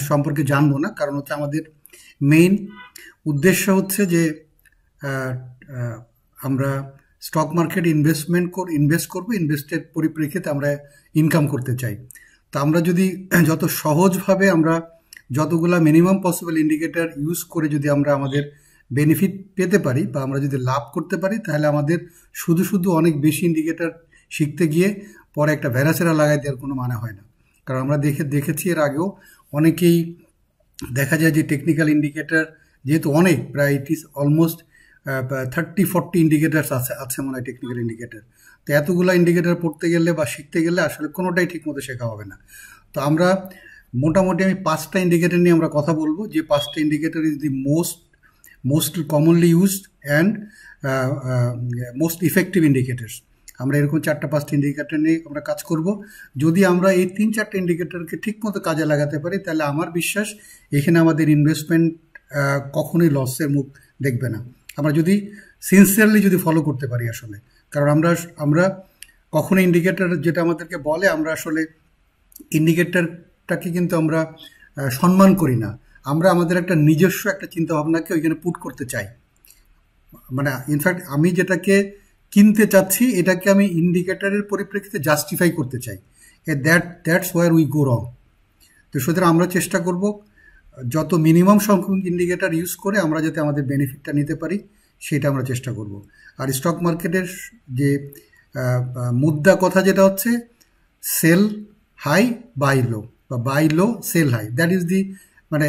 সম্পর্কে জানবো না, কারণ হচ্ছে আমাদের মেইন উদ্দেশ্য হচ্ছে যে আহ, আহ, আমরা স্টক মার্কেট ইনভেস্ট করব, ইনভেস্টের পরিপ্রেক্ষিতে আমরা ইনকাম করতে চাই। তো আমরা যদি যত সহজভাবে আমরা যতগুলা মিনিমাম পসিবল ইন্ডিকেটর ইউজ করে যদি আমরা আমাদের বেনিফিট পেতে পারি বা আমরা যদি লাভ করতে পারি, তাহলে আমাদের শুধু শুধু অনেক বেশি ইন্ডিকেটর শিখতে গিয়ে পরে একটা ভেড়াচেরা লাগাই দেওয়ার কোনো মানে হয় না। কারণ আমরা দেখেছি এর আগেও অনেকেই দেখা যায় যে টেকনিক্যাল ইন্ডিকেটর যেহেতু অনেক, প্রায় ইট ইজ অলমোস্ট 30-40 ইন্ডিকেটার্স আছে মনে হয় টেকনিক্যাল ইন্ডিকেটর। তো এতগুলো ইন্ডিকেটর পড়তে গেলে বা শিখতে গেলে আসলে কোনোটাই ঠিকমতো শেখা হবে না। তো আমরা মোটামুটি আমি 5টা ইন্ডিকেটর নিয়ে আমরা কথা বলবো, যে 5টা indicator is the most commonly used and most effective indicators. আমরা এরকম 4-5টা ইন্ডিকেটর নিয়ে আমরা কাজ করব। যদি আমরা এই 3-4টা ইন্ডিকেটরকে ঠিকমতো কাজে লাগাতে পারি, তাহলে আমার বিশ্বাস এখানে আমাদের ইনভেস্টমেন্ট কখনোই লসের মুখ দেখবে না, আমরা যদি সিনসিয়ারলি যদি ফলো করতে পারি আসলে। কারণ আমরা কখনো ইন্ডিকেটর যেটা আমাদেরকে বলে, আমরা আসলে ইন্ডিকেটরটাকে কিন্তু আমরা সম্মান করি না। আমরা আমাদের একটা নিজস্ব একটা চিন্তাভাবনাকে ওইখানে পুট করতে চাই। মানে ইনফ্যাক্ট আমি যেটাকে কিনতে চাচ্ছি এটাকে আমি ইন্ডিকেটরের পরিপ্রেক্ষিতে জাস্টিফাই করতে চাই। দ্যাটস ওয়ার উই গো রং। তো সুতরাং আমরা চেষ্টা করব যত মিনিমাম সংখ্যক ইন্ডিকেটর ইউজ করে আমরা যাতে আমাদের বেনিফিটটা নিতে পারি, সেটা আমরা চেষ্টা করব। আর স্টক মার্কেটের যে মুদ্রা কথা যেটা হচ্ছে সেল হাই বাই লো, বা buy low sell high, that is the মানে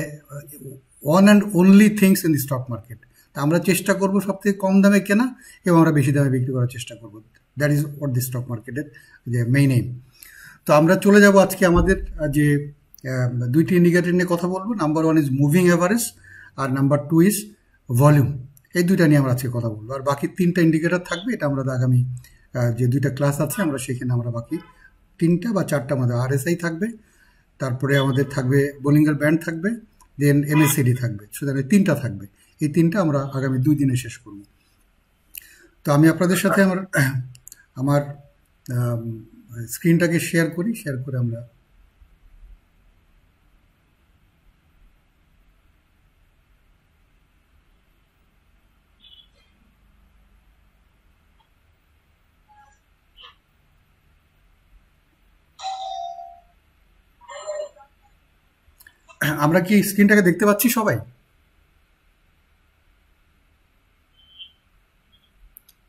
one and only things in the stock market. তা আমরা চেষ্টা করব সব থেকে কম দামে কেনা এবং আমরা বেশি দামে বিক্রি করার চেষ্টা করব। That is what the stock মার্কেটের যে মেইন এইম। তো আমরা চলে যাব আজকে আমাদের যে দুইটি ইন্ডিকেটর নিয়ে কথা বলবো। নাম্বার 1 ইজ মুভিং অ্যাভারেজ আর নাম্বার 2 ইজ ভলিউম। এই দুইটা নিয়ে আমরা আজকে কথা বলবো। আর বাকি 3টা ইন্ডিকেটর থাকবে, এটা আমরা আগামী যে 2টা ক্লাস আছে আমরা সেখানে আমরা বাকি 3টা বা 4টা আমাদের RSI থাকবে, তারপরে আমাদের থাকবে বোলিঙ্গার ব্যান্ড থাকবে, দেন MACD থাকবে। সুতরাং 3টা থাকবে, এই 3টা আমরা আগামী 2 দিনে শেষ করব। তো আমি আপনাদের সাথে আমার স্ক্রিনটাকে শেয়ার করে আমরা আমরা কি স্ক্রিনটাকে দেখতে পাচ্ছি সবাই?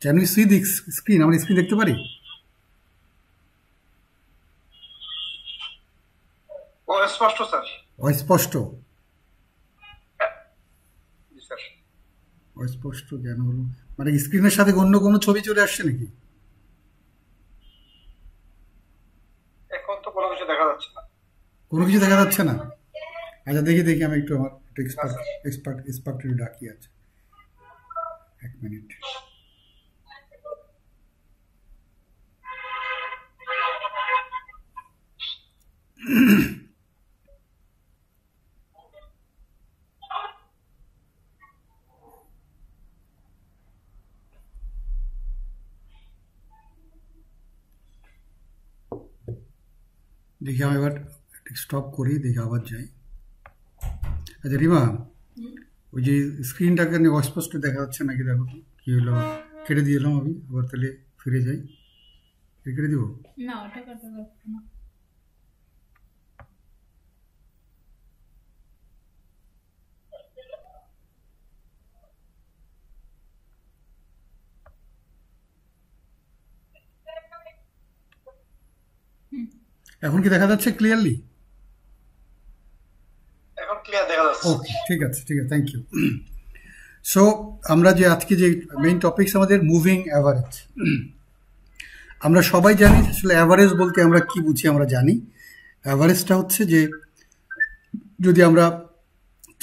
Can you see the screen? আমরা স্ক্রিন দেখতে পারি? অস্পষ্ট স্যার। অস্পষ্ট? অস্পষ্ট কেন হলো? মানে স্ক্রিনের সাথে অন্য কোনো ছবি চলে আসছে নাকি? এখন তো কোনো কিছু দেখা যাচ্ছে না। কোনো কিছু দেখা যাচ্ছে না? আচ্ছা দেখি আমি একটু আমার এক্সপার্ট ডাকি আছে, 1 মিনিট। দেখি আমি এবার স্টপ করি, দেখি আবার যাই। আচ্ছা রিমা, ওই যে স্ক্রিনটাকে অস্পষ্ট দেখা যাচ্ছে নাকি, দেখো তো কি হলো। কেটে দিলাম আমি, আবার তাহলে ফিরে যাই। কেটে দিব না, ওটা কাটা যাচ্ছে না। এখন কি দেখা যাচ্ছে ক্লিয়ারলি? এখন ক্লিয়ার দেখা যাচ্ছে। ওকে, ঠিক আছে, থ্যাংক ইউ। সো আমরা যে আজকে যে মেইন টপিকস আমাদের মুভিং অ্যাভারেজ। আমরা সবাই জানি আসলে অ্যাভারেজ বলতে আমরা কি বুঝি, আমরা জানি অ্যাভারেজটা হচ্ছে যে যদি আমরা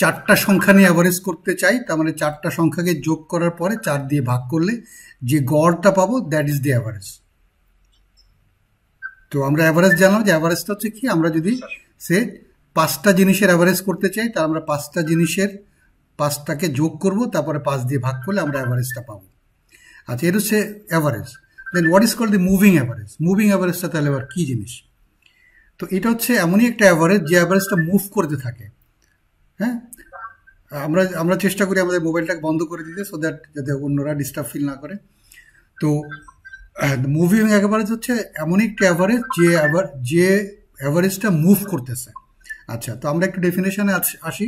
4টা সংখ্যা নিয়ে অ্যাভারেজ করতে চাই, তার মানে 4টা সংখ্যাকে যোগ করার পরে 4 দিয়ে ভাগ করলে যে গড়টা পাবো, দ্যাট ইজ দি অ্যাভারেজ। তো আমরা অ্যাভারেজ জানলাম যে অ্যাভারেজটা হচ্ছে কি, আমরা যদি সে 5টা জিনিসের অ্যাভারেজ করতে চাই, তা আমরা 5টা জিনিসের 5টাকে যোগ করব, তারপরে 5 দিয়ে ভাগ করলে আমরা অ্যাভারেজটা পাবো। আচ্ছা, এটা হচ্ছে average. Then what is called the moving average. Moving অ্যাভারেজটা তাহলে আবার কি জিনিস? তো এটা হচ্ছে এমনই একটা অ্যাভারেজ যে অ্যাভারেজটা মুভ করতে থাকে। হ্যাঁ, আমরা আমরা চেষ্টা করি আমাদের মোবাইলটাকে বন্ধ করে দিতে, সো দ্যাট যাতে অন্যরা ডিস্টার্ব ফিল না করে। তো মুভিং অ্যাভারেজ হচ্ছে এমন একটা অ্যাভারেজ যে অ্যাভারেজটা মুভ করতেছে। আচ্ছা, তো আমরা একটু ডেফিনেশনে আসি।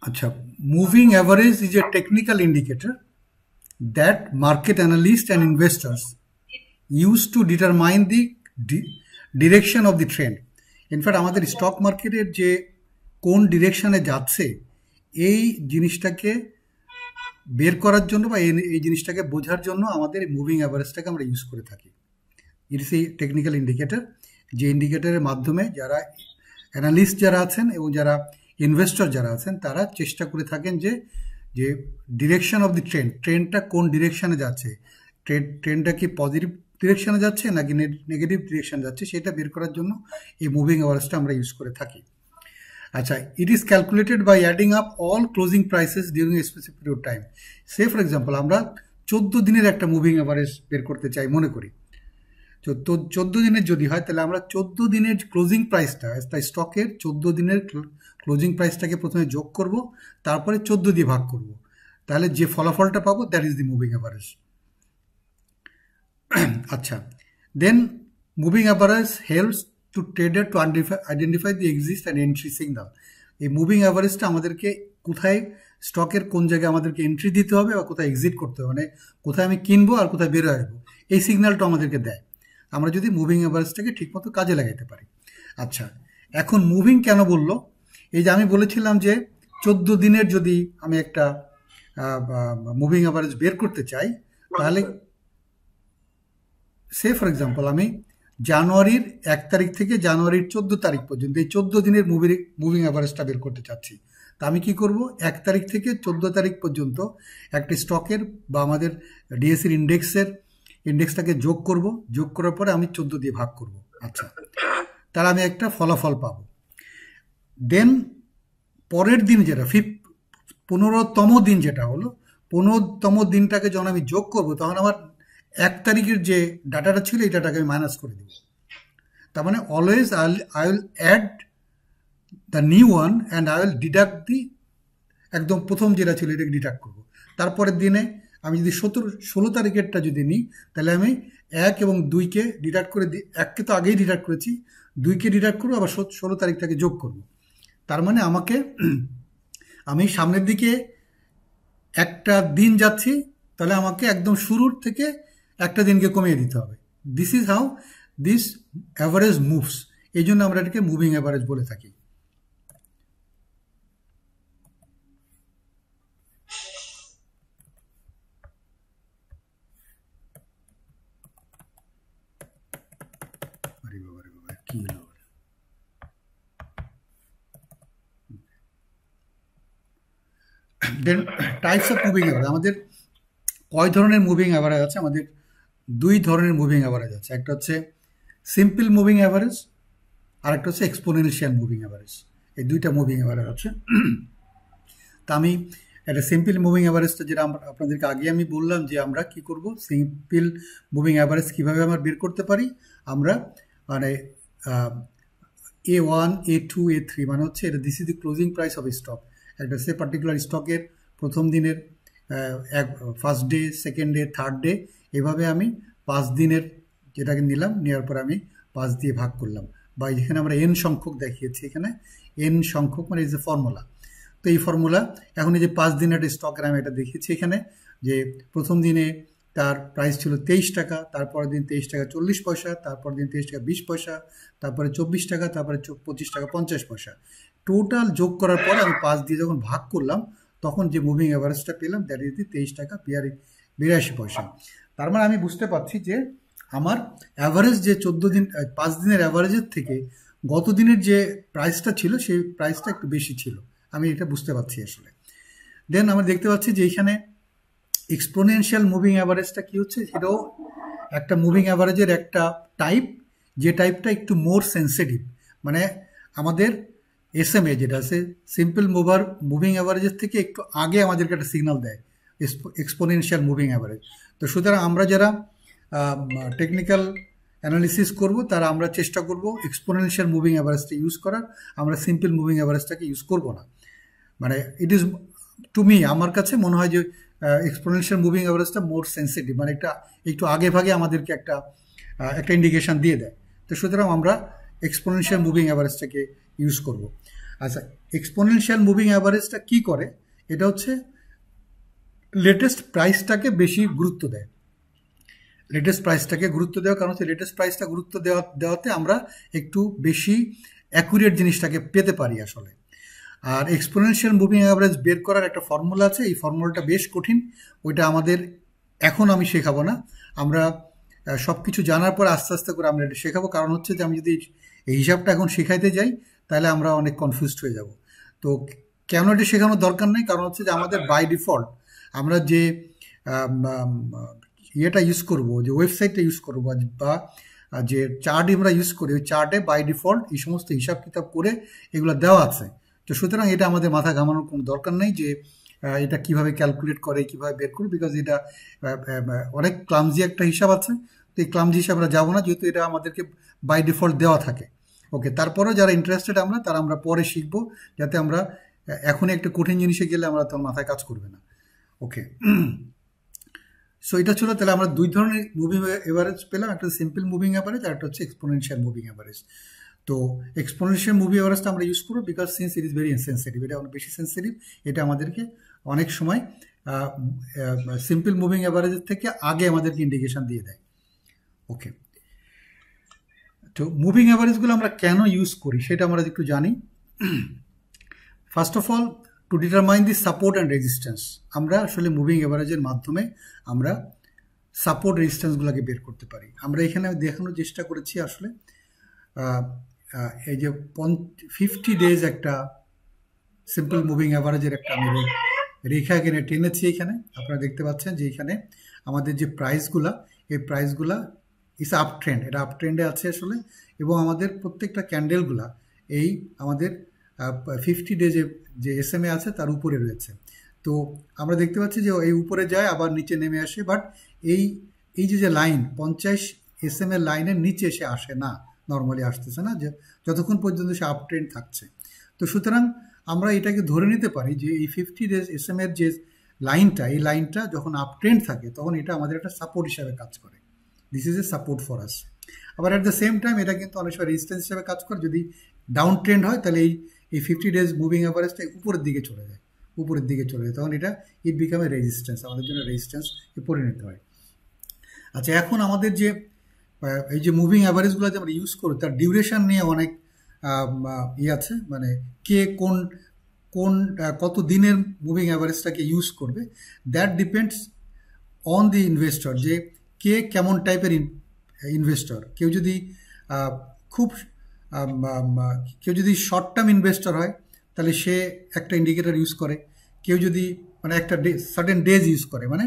আচ্ছা, moving average is a technical indicator that market analysts and investors use to determine the direction of the trend. In fact আমাদের স্টক মার্কেটের যে কোন ডিরেকশনে যাচ্ছে এই জিনিসটাকে বের করার জন্য বা এই জিনিসটাকে বোঝার জন্য আমাদের মুভিং অ্যাভারেজটাকে আমরা ইউজ করে থাকি। ইট ইস এই টেকনিক্যাল ইন্ডিকেটর, যে ইন্ডিকেটরের মাধ্যমে যারা অ্যানালিস্ট যারা আছেন এবং যারা ইনভেস্টর যারা আছেন তারা চেষ্টা করে থাকেন যে যে ডিরেকশন অফ দি ট্রেন্ডটা কোন ডিরেকশনে যাচ্ছে, ট্রেন্ডটা কি পজিটিভ ডিরেকশনে যাচ্ছে নাকি নেগেটিভ ডিরেকশন যাচ্ছে সেটা বের করার জন্য এই মুভিং অ্যাভারেজটা আমরা ইউজ করে থাকি। আচ্ছা, it is calculated by adding up all closing prices during a specific period time. Say for example আমরা 14 দিনের একটা মুভিং অ্যাভারেজ বের করতে চাই মনে করি। তো 14 দিনের যদি হয় তাহলে আমরা 14 দিনের ক্লোজিং প্রাইসটা, তাই স্টকের 14 দিনের ক্লোজিং প্রাইসটাকে প্রথমে যোগ করব, তারপরে 14 দিয়ে ভাগ করব, তাহলে যে ফলাফলটা পাবো that is the moving average. আচ্ছা, then moving average helps to trader to identify the exit and entry signal. এই মুভিং অ্যাভারেজটা আমাদেরকে কোথায় স্টকের কোন জায়গায় আমাদেরকে এন্ট্রি দিতে হবে বা কোথায় এক্সিট করতে হবে, মানে কোথায় আমি কিনবো আর কোথায় বেরো আসবো, এই সিগন্যালটা আমাদেরকে দেয় আমরা যদি মুভিং অ্যাভারেজটাকে ঠিকমতো কাজে লাগাইতে পারি। আচ্ছা, এখন মুভিং কেন বললো? এই যে আমি বলেছিলাম যে 14 দিনের যদি আমি একটা মুভিং অ্যাভারেজ বের করতে চাই তাহলে সে ফর এক্সাম্পল আমি জানুয়ারির 1 তারিখ থেকে জানুয়ারির 14 তারিখ পর্যন্ত এই 14 দিনের মুভিং অ্যাভারেজটা বের করতে চাচ্ছি। তা আমি কি করব, 1 তারিখ থেকে 14 তারিখ পর্যন্ত একটা স্টকের বা আমাদের ডিএসসির ইন্ডেক্সটাকে যোগ করব, যোগ করার পরে আমি 14 দিয়ে ভাগ করব। আচ্ছা, তাহলে আমি একটা ফলাফল পাবো। দেন পরের দিন যেটা 15তম দিন যেটা হলো, 15তম দিনটাকে যখন আমি যোগ করব তখন আমার 1 তারিখের যে ডাটাটা ছিল এই ডাটাকে আমি মাইনাস করে দেব। তার মানে always I will add the new one and I will deduct the একদম প্রথম যেটা ছিল এটাকে ডিডাক্ট করবো। তারপরের দিনে আমি যদি 16 তারিখেরটা যদি নিই তাহলে আমি 1 এবং 2কে ডিডাক্ট করে দিই, 1কে তো আগেই ডিডাক্ট করেছি, 2কে ডিডাক্ট করবো, আবার 16 তারিখটাকে যোগ করব। তার মানে আমি সামনের দিকে একটা দিন যাচ্ছি, তাহলে আমাকে একদম শুরুর থেকে একটা দিনকে কমিয়ে দিতে হবে। This is how this average moves, এই জন্য আমরা এটাকে মুভিং অ্যাভারেজ বলে থাকি। কি হলো? দেন টাইপস অফ মুভিং অ্যাভারেজ, আমাদের কয় ধরনের মুভিং অ্যাভারেজ আছে? আমাদের 2 ধরনের মুভিং অ্যাভারেজ আছে। একটা হচ্ছে সিম্পল মুভিং অ্যাভারেজ আর একটা হচ্ছে এক্সপোনেনশিয়াল মুভিং অ্যাভারেজ। এই 2টা মুভিং অ্যাভারেজ আছে। তা আমি একটা সিম্পল মুভিং অ্যাভারেজটা যেটা আপনাদেরকে আগে আমি বললাম যে আমরা কি করব, সিম্পল মুভিং অ্যাভারেজ কীভাবে আমরা বের করতে পারি, আমরা মানে A1 A2 A3 মানে হচ্ছে এটা this is the closing price of stock. একটা সে পার্টিকুলার স্টকের প্রথম দিনের first day, second day, third day, এভাবে আমি 5 দিনের যেটাকে নিলাম, নেওয়ার পর আমি 5 দিয়ে ভাগ করলাম, বা যেখানে আমরা n সংখ্যক দেখিয়েছি, এখানে n সংখ্যক মানে ইজ এ ফর্মুলা। তো এই ফর্মুলা এখন এই যে 5 দিনের স্টকের আমি এটা দেখিয়েছি এখানে, যে প্রথম দিনে তার প্রাইস ছিল 23 টাকা, তারপরের দিন 23 টাকা 40 পয়সা, তারপর দিন 23 টাকা 20 পয়সা, তারপরে 24 টাকা, তারপরে 25 টাকা 50 পয়সা। টোটাল যোগ করার পরে আমি 5 দিয়ে যখন ভাগ করলাম তখন যে মুভিং অ্যাভারেজটা পেলাম দ্যাট ইজ দি 23 টাকা 82 পয়সা। তার মানে আমি বুঝতে পারছি যে আমার অ্যাভারেজ যে 5 দিনের অ্যাভারেজের থেকে গত দিনের যে প্রাইসটা ছিল সেই প্রাইসটা একটু বেশি ছিল, আমি এটা বুঝতে পারছি আসলে। দেন আমরা দেখতে পাচ্ছি যে এইখানে এক্সপোনেনশিয়াল মুভিং অ্যাভারেজটা কি হচ্ছে, সেটাও একটা মুভিং অ্যাভারেজের একটা টাইপ, যে টাইপটা একটু মোর সেন্সিটিভ, মানে আমাদের SMA যেটা আছে সিম্পল মুভিং অ্যাভারেজের থেকে একটু আগে আমাদেরকে একটা সিগন্যাল দেয় এক্সপোনেনশিয়াল মুভিং অ্যাভারেজ। তো সুতরাং আমরা যারা টেকনিক্যাল অ্যানালিসিস করব তারা আমরা চেষ্টা করব এক্সপোনেনশিয়াল মুভিং অ্যাভারেজটা ইউজ করার, আমরা সিম্পল মুভিং অ্যাভারেজটাকে ইউজ করব না। মানে ইট ইজ টু মি, আমার কাছে মনে হয় যে এক্সপোনেনশিয়াল মুভিং অ্যাভারেজটা মোর সেন্সিটিভ, মানে একটু আগে ভাগে আমাদেরকে একটা ইন্ডিকেশন দিয়ে দেয়। তো সুতরাং আমরা এক্সপোনেনশিয়াল মুভিং অ্যাভারেজটাকে ইউজ করব। আচ্ছা, এক্সপোনেনশিয়াল মুভিং অ্যাভারেজটা কি করে? এটা হচ্ছে লেটেস্ট প্রাইসটাকে বেশি গুরুত্ব দেয়। লেটেস্ট প্রাইসটাকে গুরুত্ব দেওয়ার কারণ হচ্ছে লেটেস্ট প্রাইসটা গুরুত্ব দেওয়াতে আমরা একটু বেশি অ্যাকুরেট জিনিসটাকে পেতে পারি আসলে। আর এক্সপোনেনশিয়াল মুভিং অ্যাভারেজ বের করার একটা ফর্মুলা আছে, এই ফর্মুলাটা বেশ কঠিন, ওইটা আমাদের এখন আমি শেখাবো না। আমরা সব কিছু জানার পর আস্তে আস্তে করে আমরা এটা শেখাবো, কারণ হচ্ছে যে আমি যদি এই হিসাবটা এখন শেখাইতে যাই তাহলে আমরা অনেক কনফিউজড হয়ে যাব। তো কেন এটা শেখানোর দরকার নেই, কারণ হচ্ছে যে আমাদের বাই ডিফল্ট আমরা যে ইয়েটা ইউজ করবো, যে ওয়েবসাইটটা ইউজ করবো বা যে চার্ট আমরা ইউজ করি, ওই চার্টে বাই ডিফল্ট এই সমস্ত হিসাব কিতাব করে এগুলো দেওয়া আছে। তো সুতরাং এটা আমাদের মাথা ঘামানোর কোনো দরকার নেই যে এটা কিভাবে ক্যালকুলেট করে, কিভাবে বের করে, বিকজ এটা অনেক ক্লামজি একটা হিসাব আছে। তো এই ক্লামজি হিসাব আমরা যাবো না, যেহেতু এটা আমাদেরকে বাই ডিফল্ট দেওয়া থাকে। ওকে, তারপরেও যারা ইন্টারেস্টেড আমরা পরে শিখবো, যাতে আমরা এখনই একটা কঠিন জিনিসে গেলে আমরা তখন মাথায় কাজ করবে না। ওকে, সো এটা ছিল, তাহলে আমরা দুই ধরনের মুভিং এভারেজ পেলাম, একটা সিম্পল মুভিং অ্যাভারেজ আর একটা হচ্ছে এক্সপোনেনশিয়াল মুভিং অ্যাভারেজ। তো এক্সপোনেনশিয়াল মুভিং অ্যাভারেজটা আমরা ইউজ করবো because since it is very sensitive, এটা অনেক বেশি সেন্সিটিভ, এটা আমাদেরকে অনেক সময় সিম্পল মুভিং অ্যাভারেজের থেকে আগে আমাদেরকে ইন্ডিকেশন দিয়ে দেয়। ওকে, তো মুভিং অ্যাভারেজগুলো আমরা কেন ইউজ করি সেটা আমরা একটু জানি। First of all, to determine the support and resistance, আমরা আসলে মুভিং অ্যাভারেজের মাধ্যমে আমরা সাপোর্ট রেজিস্ট্যান্সগুলোকে বের করতে পারি। আমরা এখানে দেখানোর চেষ্টা করেছি আসলে এই যে 50 ডেজ একটা সিম্পল মুভিং অ্যাভারেজের একটা আমি রেখা এখানে টেনেছি। এখানে আপনারা দেখতে পাচ্ছেন যে এখানে আমাদের যে প্রাইসগুলা, এই প্রাইসগুলা ইস আপ ট্রেন্ড, এটা আপ ট্রেন্ডে আছে আসলে, এবং আমাদের প্রত্যেকটা ক্যান্ডেলগুলা এই আমাদের 50 ডেজে যে SMA আছে তার উপরে রয়েছে। তো আমরা দেখতে পাচ্ছি যে এই উপরে যায় আবার নিচে নেমে আসে, বাট এই যে লাইন 50 SMA লাইনের নিচে এসে আসে না, নর্মালি আসতেছে না, যে যতক্ষণ পর্যন্ত সে আপ ট্রেন্ড থাকছে। তো সুতরাং আমরা এটাকে ধরে নিতে পারি যে এই 50 ডেজ SMA এর যে লাইনটা, এই লাইনটা যখন আপ ট্রেন্ড থাকে তখন এটা আমাদের একটা সাপোর্ট হিসাবে কাজ করে। This is a support for us. আবার অ্যাট দ্য সেম টাইম এটা কিন্তু অনেক সময় রেজিস্ট্যান্স হিসাবে কাজ করে। যদি ডাউন ট্রেন্ড হয় তাহলে এই 50 ডেজ মুভিং অ্যাভারেজটা উপরের দিকে চলে যায়, তখন এটা ইট বিকাম এ রেজিস্ট্যান্স, আমাদের জন্য রেজিস্ট্যান্সে পরিণত হয়। আচ্ছা, এখন আমাদের যে এই যে মুভিং অ্যাভারেজগুলো যে আমরা ইউজ করি তার ডিউরেশন নিয়ে অনেক আছে, মানে কে কত দিনের মুভিং অ্যাভারেজটাকে ইউজ করবে, that depends on the investor, যে কে কেমন টাইপের ইনভেস্টর। কেউ যদি শর্ট টার্ম ইনভেস্টর হয় তাহলে সে একটা ইন্ডিকেটর ইউজ করে। কেউ যদি মানে একটা সার্টেন ডেজ ইউজ করে, মানে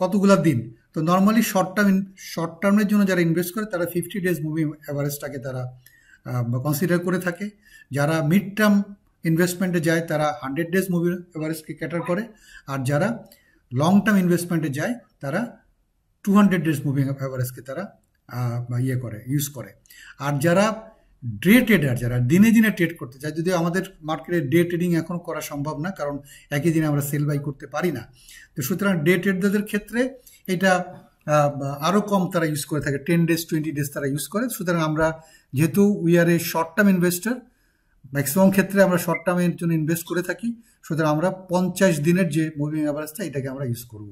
কতগুলো দিন। তো নর্মালি শর্ট টার্মের জন্য যারা ইনভেস্ট করে তারা 50 ডেজ মুভিং অ্যাভারেজটাকে তারা কনসিডার করে থাকে। যারা মিড টার্ম ইনভেস্টমেন্টে যায় তারা 100 ডেজ মুভিং অ্যাভারেজকে ক্যাটার করে, আর যারা লং টার্ম ইনভেস্টমেন্টে যায় তারা 200 ডেজ মুভিং অ্যাভারেজকে তারা ইউজ করে। আর যারা ডে ট্রেডার, যারা দিনে দিনে ট্রেড করতে চায়, যদিও আমাদের মার্কেটে ডে ট্রেডিং এখন করা সম্ভব না, কারণ একই দিনে আমরা সেল বাই করতে পারি না। তো সুতরাং ডে ট্রেডারদের ক্ষেত্রে এটা আরও কম তারা ইউজ করে থাকে, 10 ডেজ 20 ডেজ তারা ইউজ করে। সুতরাং আমরা যেহেতু we are a short term investor, maximum ক্ষেত্রে আমরা শর্ট টার্মের জন্য ইনভেস্ট করে থাকি, সুতরাং আমরা 50 দিনের যে মুভিং অ্যাভারেজটা এটাকে আমরা ইউজ করব।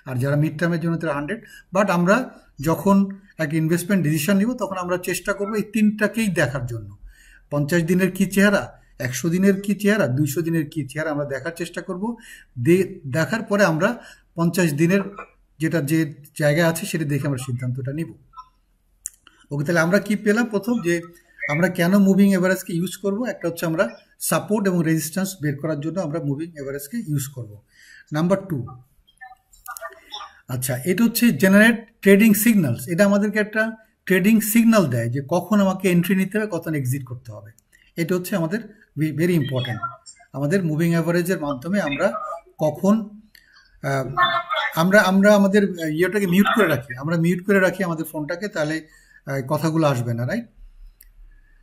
আর যারা মিড টার্মের জন্য তারা 100। বাট আমরা যখন একটা ইনভেস্টমেন্ট ডিসিশন নিব তখন আমরা চেষ্টা করবো এই তিনটাকেই দেখার জন্য। 50 দিনের কি চেহারা, 100 দিনের কি চেহারা, 200 দিনের কি চেহারা আমরা দেখার চেষ্টা করব। দেখার পরে আমরা 50 দিনের যেটা যে জায়গায় আছে সেটা দেখে আমরা সিদ্ধান্তটা নিব। ওকে, তাহলে আমরা কি পেলাম? প্রথম যে আমরা কেন মুভিং এভারেজকে ইউজ করব, একটা হচ্ছে আমরা সাপোর্ট এবং রেজিস্ট্যান্স বের করার জন্য আমরা মুভিং এভারেজকে ইউজ করব। নাম্বার 2, আচ্ছা, এটা হচ্ছে জেনারেট ট্রেডিং সিগন্যালস। এটা আমাদেরকে একটা ট্রেডিং সিগন্যাল দেয় যে কখন আমাকে এন্ট্রি নিতে হবে, কখন এক্সিট করতে হবে। এটা হচ্ছে আমাদের ভেরি ইম্পর্ট্যান্ট। আমাদের মুভিং অ্যাভারেজের মাধ্যমে আমরা কখন আমরা আমরা আমাদের ইয়েটাকে মিউট করে রাখি, আমরা মিউট করে রাখি আমাদের ফোনটাকে, তাহলে কথাগুলো আসবে না, রাইট?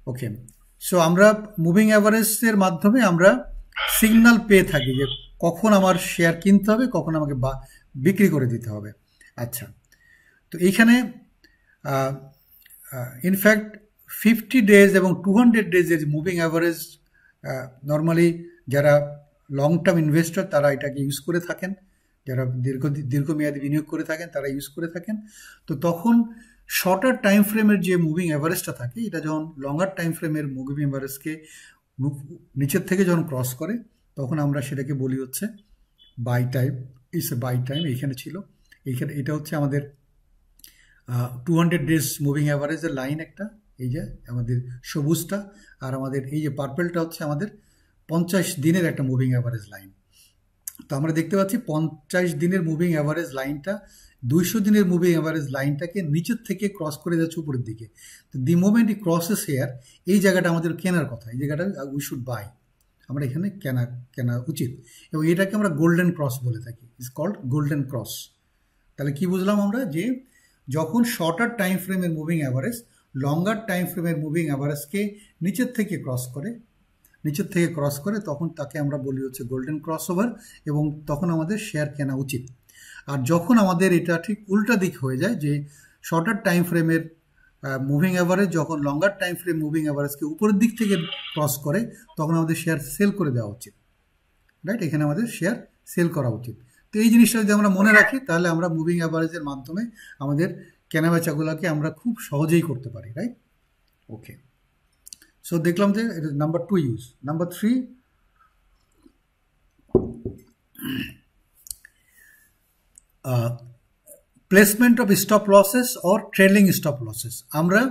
ওকে, সো আমরা মুভিং অ্যাভারেজের মাধ্যমে আমরা সিগন্যাল পেয়ে থাকি যে কখন আমার শেয়ার কিনতে হবে, কখন আমাকে বিক্রি করে দিতে হবে। আচ্ছা, তো এইখানে ইনফ্যাক্ট 50 ডেজ এবং 200 ডেজের মুভিং অ্যাভারেজ নর্মালি যারা লং টার্ম ইনভেস্টর তারা এটাকে ইউজ করে থাকেন, যারা দীর্ঘমেয়াদী বিনিয়োগ করে থাকেন তারা ইউজ করে থাকেন। তো তখন শর্টার টাইম ফ্রেমের যে মুভিং অ্যাভারেজটা থাকে, এটা যখন লঙ্গার টাইম ফ্রেমের মুভিং অ্যাভারেজকে নিচের থেকে যখন ক্রস করে, তখন আমরা সেটাকে বলি হচ্ছে buy time. It's a buy time. এইখানে ছিল, এইখানে এটা হচ্ছে আমাদের 200 ডেজ মুভিং অ্যাভারেজের লাইন একটা, এই যে আমাদের সবুজটা, আর আমাদের এই যে পার্পেলটা হচ্ছে আমাদের 50 দিনের একটা মুভিং অ্যাভারেজ লাইন। তো আমরা দেখতে পাচ্ছি 50 দিনের মুভিং অ্যাভারেজ লাইনটা 200 দিনের মুভিং অ্যাভারেজ লাইনটাকে নিচের থেকে ক্রস করে যাচ্ছে উপরের দিকে। তো the moment he crosses here, এই জায়গাটা আমাদের কেনার কথা, এই জায়গাটা উই শুড বাই, আমরা এখানে কেনা উচিত। এবং এটাকে আমরা গোল্ডেন ক্রস বলে থাকি, ইজ কল্ড গোল্ডেন ক্রস। তাহলে কি বুঝলাম আমরা, যে যখন শর্টার টাইম ফ্রেমের মুভিং অ্যাভারেজ লঙ্গার টাইম ফ্রেমের মুভিং অ্যাভারেজকে নিচের থেকে ক্রস করে তখন তাকে আমরা বলি হচ্ছে গোল্ডেন ক্রস ওভার, এবং তখন আমাদের শেয়ার কেনা উচিত। আর যখন আমাদের এটা ঠিক উল্টা দিক হয়ে যায়, যে শর্টার টাইম ফ্রেমের মুভিং অ্যাভারেজ যখন লঙ্গার টাইম ফ্রেম মুভিং অ্যাভারেজকে উপরের দিক থেকে ক্রস করে, তখন আমাদের শেয়ার সেল করে দেওয়া উচিত, রাইট? এখানে আমাদের শেয়ার সেল করা উচিত। তো এই জিনিসটা যদি আমরা মনে রাখি, তাহলে আমরা মুভিং অ্যাভারেজের মাধ্যমে আমাদের কেনাবেচাগুলোকে আমরা খুব সহজেই করতে পারি, রাইট? ওকে, সো দেখলাম যে এটা number 2 use. Number 3, placement of stop losses or trailing stop losses. আমরা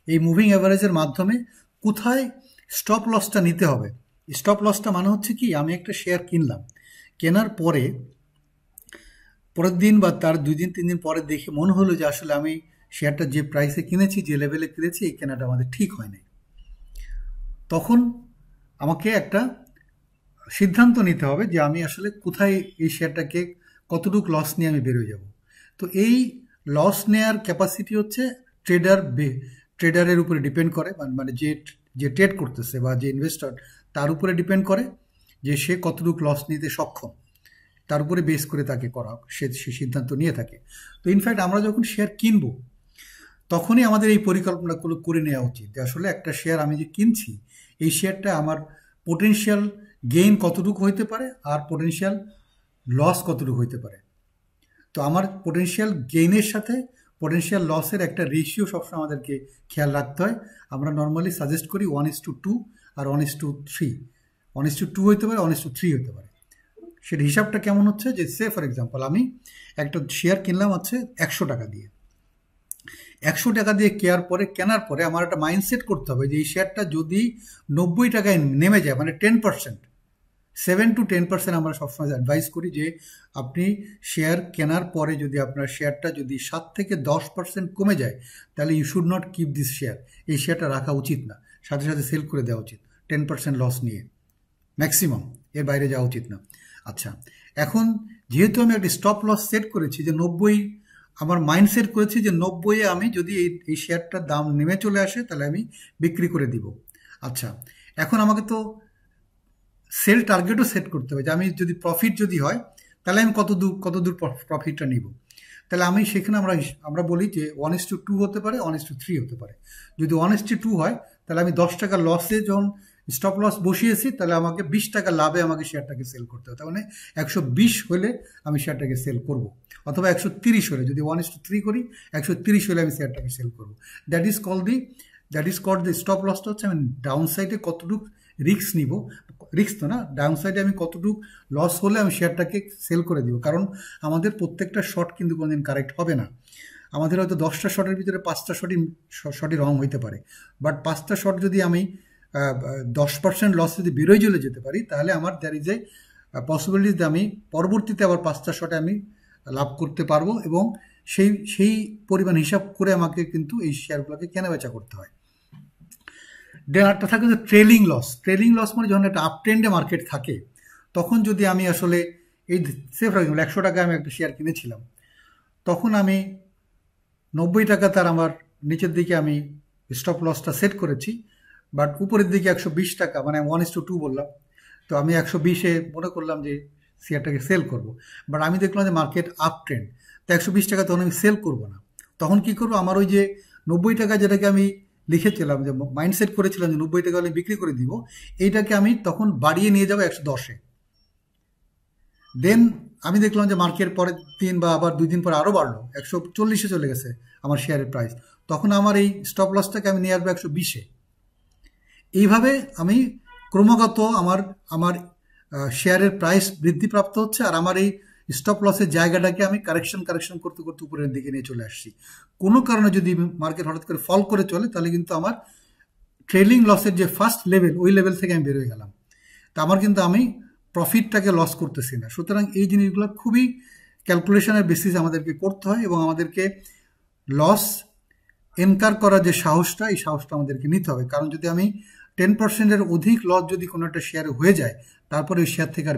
এই মুভিং অ্যাভারেজের মাধ্যমে কোথায় স্টপ লসটা নিতে হবে। স্টপ লসটা মানে হচ্ছে কি, আমি একটা শেয়ার কিনলাম, কেনার পরের দিন বা তার 2 দিন 3 দিন পরে দেখে মনে হলো যে আসলে আমি শেয়ারটা যে প্রাইসে কিনেছি, যে লেভেলে কিনেছি, এই কেনাটা আমাদের ঠিক হয় নাই। তখন আমাকে একটা সিদ্ধান্ত নিতে হবে যে আমি আসলে কোথায় এই শেয়ারটাকে কতটুকু লস নিয়ে আমি বেরোয় যাব। তো এই লস নেয়ার ক্যাপাসিটি হচ্ছে ট্রেডারের উপরে ডিপেন্ড করে, মানে যে ট্রেড করতেছে বা যে ইনভেস্টর, তার উপরে ডিপেন্ড করে যে সে কতটুকু লস নিতে সক্ষম, তার উপরে বেস করে তাকে করা সে সিদ্ধান্ত নিয়ে থাকে। তো ইনফ্যাক্ট আমরা যখন শেয়ার কিনবো, তখনই আমাদের এই পরিকল্পনাগুলো করে নেওয়া উচিত যে আসলে একটা শেয়ার আমি যে কিনছি, এই শেয়ারটা আমার পোটেনশিয়াল গেইন কতটুকু হইতে পারে আর পোটেনশিয়াল লস কতটুকু হইতে পারে। তো আমার পোটেনশিয়াল গেইনের সাথে পোটেনশিয়াল লসের একটা রেশিও সবসময় আমাদেরকে খেয়াল রাখতে হয়। আমরা নর্মালি সাজেস্ট করি 1:2 আর 1:3। 1:2 হইতে পারে, 1:3 হইতে পারে। সেটা হিসাবটা কেমন হচ্ছে, যে সে ফর এক্সাম্পল আমি একটা শেয়ার কিনলাম হচ্ছে 100 টাকা দিয়ে। 100 টাকা দিয়ে কেনার পরে আমার একটা মাইন্ডসেট করতে হবে যে এই শেয়ারটা যদি 90 টাকায় নেমে যায়, মানে 10%, 7 to 10% আমরা সবসময় অ্যাডভাইস করি যে আপনি শেয়ার কেনার পরে যদি আপনার শেয়ারটা যদি 7 থেকে 10% কমে যায়, তাহলে you should not keep this share. এই শেয়ারটা রাখা উচিত না, সাথে সাথে সেল করে দেওয়া উচিত 10% লস নিয়ে, ম্যাক্সিমাম, এর বাইরে যাওয়া উচিত না। আচ্ছা, এখন যেহেতু আমি একটা স্টপ লস সেট করেছি যে 90, আমার মাইন্ড সেট করেছি যে 90-এ আমি যদি এই শেয়ারটার দাম নেমে চলে আসে, তাহলে আমি বিক্রি করে দিব। আচ্ছা, এখন আমাকে তো সেল টার্গেটও সেট করতে হবে যে আমি যদি প্রফিট যদি হয়, তাহলে আমি কতদূর প্রফিটটা নিব। তাহলে আমি সেখানে আমরা বলি যে 1:2 হতে পারে, 1:3 হতে পারে। যদি 1:2 হয়, তাহলে আমি 10 টাকা লসে যখন স্টপ লস বসিয়েছি, তাহলে আমাকে 20 টাকা লাভে আমাকে শেয়ারটাকে সেল করতে হবে। তার মানে 120 হলে আমি শেয়ারটাকে সেল করব, অথবা 130 হলে, যদি 1:3 করি, 130 হলে আমি শেয়ারটাকে সেল করব। That is called the stop লসটা হচ্ছে আমি ডাউন সাইডে কতটুকু রিস্ক নিব, রিস্ক তো না, ডাউন সাইডে আমি কতটুকু লস হলে আমি শেয়ারটাকে সেল করে দিব। কারণ আমাদের প্রত্যেকটা শট কিন্তু কোনোদিন কারেক্ট হবে না। আমাদের হয়তো 10টা শটের ভিতরে 5টা শটই রং হইতে পারে, বাট 5টা শট যদি আমি 10% লস যদি বেরোয় চলে যেতে পারি, তাহলে আমার দ্যার ইজ এ পসিবিলিটি যে আমি পরবর্তীতে আবার 5টা শটে আমি লাভ করতে পারবো, এবং সেই পরিমাণ হিসাব করে আমাকে কিন্তু এই শেয়ারগুলোকে কেনাবেচা করতে হয়। দেন একটা থাকে যে ট্রেলিং লস। ট্রেলিং লস মানে যখন একটা আপ ট্রেন্ডে মার্কেট থাকে, তখন যদি আমি আসলে এই সে ফর এক্সাম্পল 100 টাকা আমি একটা শেয়ার কিনেছিলাম, তখন আমি 90 টাকা তার আমার নিচের দিকে আমি স্টপ লসটা সেট করেছি, বাট উপরের দিকে 120 টাকা, মানে 1:2 বললাম, তো আমি 120-এ মনে করলাম যে শেয়ারটাকে সেল করব, বাট আমি দেখলাম যে মার্কেট আপ ট্রেন্ড, তো 120 টাকা তখন আমি সেল করব না। তখন কি করব, আমার ওই যে 90 টাকা যেটাকে আমি লিখেছিলাম, যে মাইন্ডসেট করেছিলাম যে 90 টাকা আমি বিক্রি করে দিব, এইটাকে আমি তখন বাড়িয়ে নিয়ে যাবো 110-এ। দেন আমি দেখলাম যে মার্কেট পরের দিন বা আবার 2 দিন পরে আরও বাড়লো, 140-এ চলে গেছে আমার শেয়ারের প্রাইস, তখন আমার এই স্টপ লসটাকে আমি নিয়ে আসবো 120-এ। এইভাবে আমি ক্রমাগত আমার আমার শেয়ারের প্রাইস বৃদ্ধিপ্রাপ্ত হচ্ছে, আর আমার এই স্টপ লসের জায়গাটাকে আমি কারেকশন করতে করতে উপরের দিকে নিয়ে চলে আসছি। কোনো কারণে যদি মার্কেট হঠাৎ করে ফল করে চলে, তাহলে কিন্তু আমার ট্রেলিং লসের যে ফার্স্ট লেভেল, ওই লেভেল থেকে আমি বেরোয় গেলাম, তা আমার কিন্তু আমি প্রফিটটাকে লস করতেছি না। সুতরাং এই জিনিসগুলো খুবই ক্যালকুলেশনের বেসিস আমাদেরকে করতে হয়, এবং আমাদেরকে লস এনকার করার যে সাহসটা, এই সাহসটা আমাদেরকে নিতে হবে। কারণ যদি আমি 10%-এর অধিক লস যদি কোনো একটা শেয়ারে হয়ে যায়, তারপরে ওই শেয়ার থেকে আর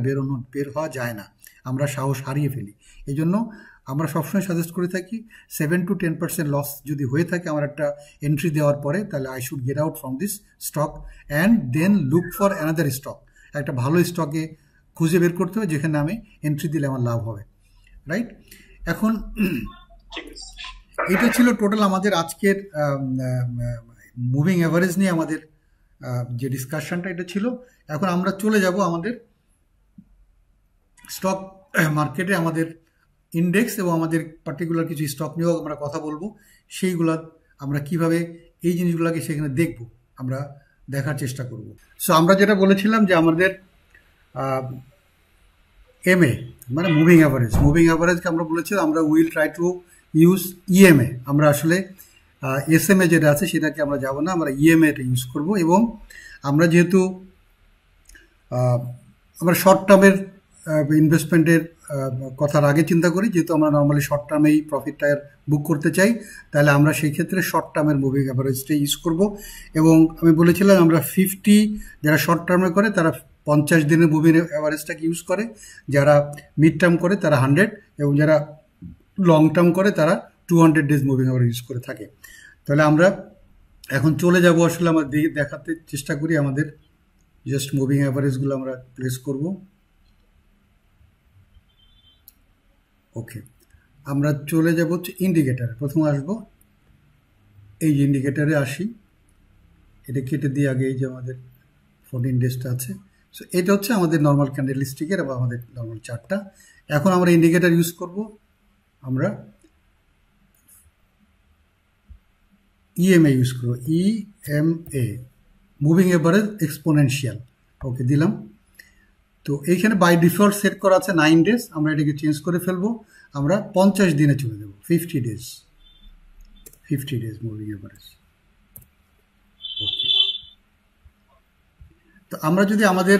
বের হওয়া যায় না, আমরা সাহস হারিয়ে ফেলি। এই জন্য আমরা সবসময় সাজেস্ট করে থাকি 7 to 10% লস যদি হয়ে থাকে আমার একটা এন্ট্রি দেওয়ার পরে, তাহলে I should get out from this stock and then look for another stock. একটা ভালো স্টকে খুঁজে বের করতে হবে যেখানে আমি এন্ট্রি দিলে আমার লাভ হবে, রাইট? এখন এটা ছিল টোটাল আমাদের আজকের মুভিং অ্যাভারেজ নিয়ে আমাদের যে ডিসকাশনটা এটা ছিল। এখন আমরা চলে যাব আমাদের স্টক মার্কেটে আমাদের ইন্ডেক্স এবং আমাদের পার্টিকুলার কিছু স্টক নিয়েও আমরা কথা বলবো, সেইগুলা আমরা কিভাবে এই জিনিসগুলোকে সেখানে দেখব, আমরা দেখার চেষ্টা করব। সো আমরা যেটা বলেছিলাম যে আমাদের এমএ মানে মুভিং অ্যাভারেজকে আমরা বলেছিলাম আমরা will try to use EMA. আমরা আসলে এসএমএ যেটা আছে সেটাকে আমরা যাব না, আমরা ইএমএটা ইউজ করব। এবং আমরা যেহেতু আমরা শর্ট টার্মের ইনভেস্টমেন্টের কথার আগে চিন্তা করি, যেহেতু আমরা নর্মালি শর্ট টার্মেই প্রফিটটা বুক করতে চাই, তাহলে আমরা সেই ক্ষেত্রে শর্ট টার্মের মুভিং অ্যাভারেজটা ইউজ করব। এবং আমি বলেছিলাম আমরা 50 যারা শর্ট টার্মে করে তারা 50 দিনের মুভিং অ্যাভারেজটাকে ইউজ করে, যারা মিড টার্ম করে তারা 100, এবং যারা লং টার্ম করে তারা 200 ডেজ মুভিং অ্যাভারেজ ইউজ করে থাকে। তাহলে আমরা এখন চলে যাব, আসলে আমরা দেখাতে চেষ্টা করি আমাদের জাস্ট মুভিং অ্যাভারেজগুলো আমরা প্লেস করব। ওকে, আমরা চলে যাব হচ্ছে ইন্ডিকেটারে। প্রথমে আসবো এই যে ইন্ডিকেটারে আসি, এটা কেটে দিয়ে আগে এই যে আমাদের 14 ডেজটা আছে। সো এটা হচ্ছে আমাদের নর্মাল ক্যান্ডেলস্টিকের বা আমাদের নর্মাল চার্টটা। এখন আমরা ইন্ডিকেটার ইউজ করব, আমরা ইএমএ ইউজ করবো, ইএমএ মুভিং এভারেজ এক্সপোনেনশিয়াল। ওকে দিলাম। তো এইখানে বাই ডিফল্ট সেট করা আছে 9 ডেজ, আমরা এটাকে চেঞ্জ করে ফেলবো, আমরা 50 দিনে চলে যাব, 50 ডেজ মুভিং এভারেজ। ওকে, তো আমরা যদি আমাদের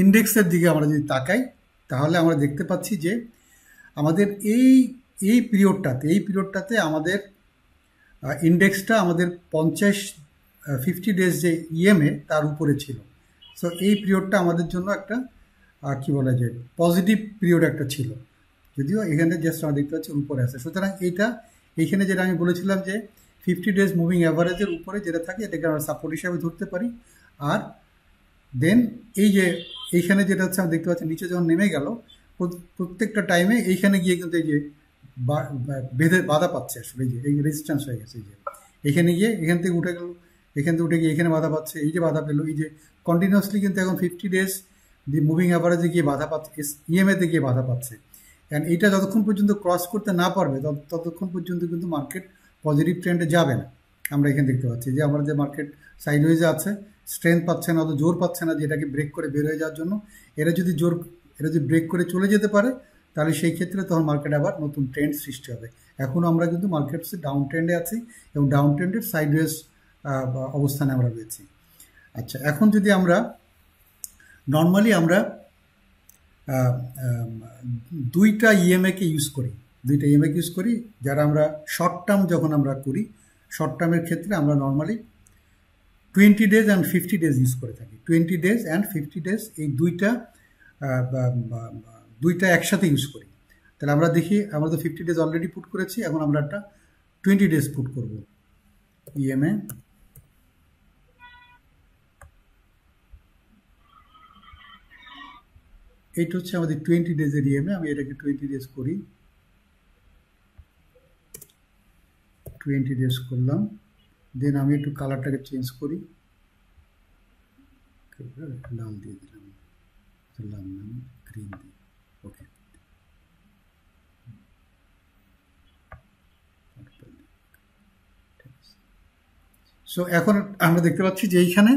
ইন্ডেক্সের দিকে আমরা যদি তাকাই, তাহলে আমরা দেখতে পাচ্ছি যে আমাদের এই পিরিয়ডটাতে আমাদের ইন্ডেক্সটা আমাদের 50 ডেজ যে ইএমএ তার উপরে ছিল। সো এই পিরিয়ডটা আমাদের জন্য একটা কি বলা যায় পজিটিভ পিরিয়ড একটা ছিল, যদিও এখানে জাস্ট আমরা দেখতে পাচ্ছি উপরে আছে। সুতরাং এইখানে যেটা আমি বলেছিলাম যে 50 ডেজ মুভিং অ্যাভারেজের উপরে যেটা থাকে এটাকে আমরা সাপোর্ট হিসাবে ধরতে পারি। আর দেন এইখানে যেটা হচ্ছে আমরা দেখতে পাচ্ছি নিচে যখন নেমে গেল, প্রত্যেকটা টাইমে এইখানে গিয়ে কিন্তু এই যে বাধা পাচ্ছে, আসলে এই রেজিস্ট্যান্স হয়ে গেছে, এই যে এখানে গিয়ে এখান থেকে উঠে গেল, এখান থেকে উঠে গিয়ে এখানে বাধা পাচ্ছে, এই যে বাধা পেলো, এই যে কন্টিনিউয়াসলি কিন্তু এখন 50 ডেজ মুভিং অ্যাভারেজে গিয়ে বাধা পাচ্ছে, ইএমএতে গিয়ে বাধা পাচ্ছে। অ্যান্ড এইটা যতক্ষণ পর্যন্ত ক্রস করতে না পারবে ততক্ষণ পর্যন্ত কিন্তু মার্কেট পজিটিভ ট্রেন্ডে যাবে না। আমরা এখানে দেখতে পাচ্ছি যে আমাদের মার্কেট সাইডওয়েজে আছে, স্ট্রেংথ পাচ্ছে না, অত জোর পাচ্ছে না যেটাকে ব্রেক করে বের হয়ে যাওয়ার জন্য। এরা যদি ব্রেক করে চলে যেতে পারে, তাহলে সেই ক্ষেত্রে তখন মার্কেট আবার নতুন ট্রেন্ড সৃষ্টি হবে। এখন আমরা কিন্তু মার্কেট ডাউন ট্রেন্ডে আছি এবং ডাউন ট্রেন্ডের সাইডওয়েজ অবস্থানে আমরা রয়েছি। আচ্ছা, এখন যদি আমরা নর্মালি আমরা দুইটা ইএমএকে ইউজ করি, যারা আমরা শর্ট টার্ম যখন আমরা করি, শর্ট টার্মের ক্ষেত্রে আমরা normally 20 days and 50 days use করে থাকি। 20 days and 50 days এই দুইটা একসাথে ইউজ করি। তাহলে আমরা দেখি, আমরা তো 50 days অলরেডি পুট করেছি, এখন আমরা একটা 20 days পুট করব ইএমএ। এইটা হচ্ছে আমাদের 20 days-এর ইএমএ। আমি এটাকে 20 days করি, 20 days করলাম। দেন আমি একটু কালারটাকে চেঞ্জ করি, লাল দিয়ে দিলাম, লাল না গ্রিন দিই, ওকে। সো এখন আমরা দেখতে পাচ্ছি যে এইখানে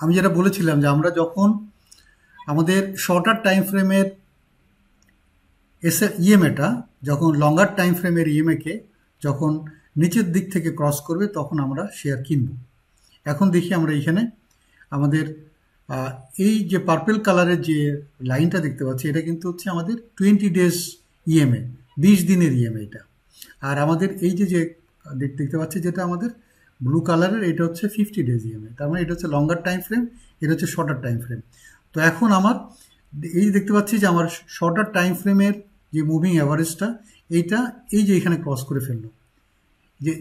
আমি যেটা বলেছিলাম যে আমরা যখন আমাদের শর্টার টাইম ফ্রেমের ইএমএটা যখন লঙ্গার টাইম ফ্রেমের ইএমএকে যখন নিচের দিক থেকে ক্রস করবে তখন আমরা শেয়ার কিনব। এখন দেখি আমরা এইখানে আমাদের এই যে পার্পেল কালারের যে লাইনটা দেখতে পাচ্ছি, এটা কিন্তু হচ্ছে আমাদের 20 days ইএমএ, 20 দিনের ইএমএ এটা। আর আমাদের এই যে দেখতে পাচ্ছি যেটা আমাদের ব্লু কালারের, এটা হচ্ছে 50 days ইএমএ। তার মানে এটা হচ্ছে লঙ্গার টাইম ফ্রেম, এটা হচ্ছে শর্টার টাইম ফ্রেম। তো এখন আমার এই দেখতে পাচ্ছি যে আমার শর্টার টাইম ফ্রেমের যে মুভিং অ্যাভারেজটা, এইটা এই যে এখানে ক্রস করে ফেললো, যে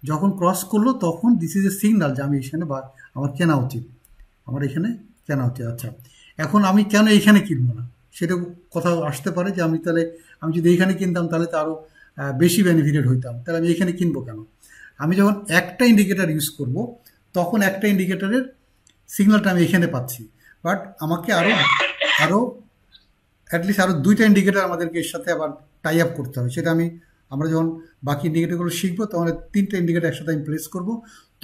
যখন ক্রস করলো তখন দিস ইজ এ সিগনাল যে আমি এখানে বা আমার কেনা উচিত, আমার এখানে কেনা উচিত। আচ্ছা, এখন আমি কেন এইখানে কিনবো না সেটা কোথাও আসতে পারে যে আমি তাহলে আমি যদি এইখানে কিনতাম তাহলে তো আরও বেশি বেনিফিটেড হইতাম, তাহলে আমি এখানে কিনবো কেন? আমি যখন একটা ইন্ডিকেটার ইউজ করব তখন একটা ইন্ডিকেটারের সিগন্যালটা আমি এখানে পাচ্ছি, বাট আমাকে আরও অ্যাটলিস্ট আরও দুইটা ইন্ডিকেটার আমাদেরকে এর সাথে আবার টাই আপ করতে হবে। সেটা আমরা যখন বাকি ইন্ডিকেটারগুলো শিখবো তখন 3টা ইন্ডিকেটার একসাথে আমি প্লেস করব।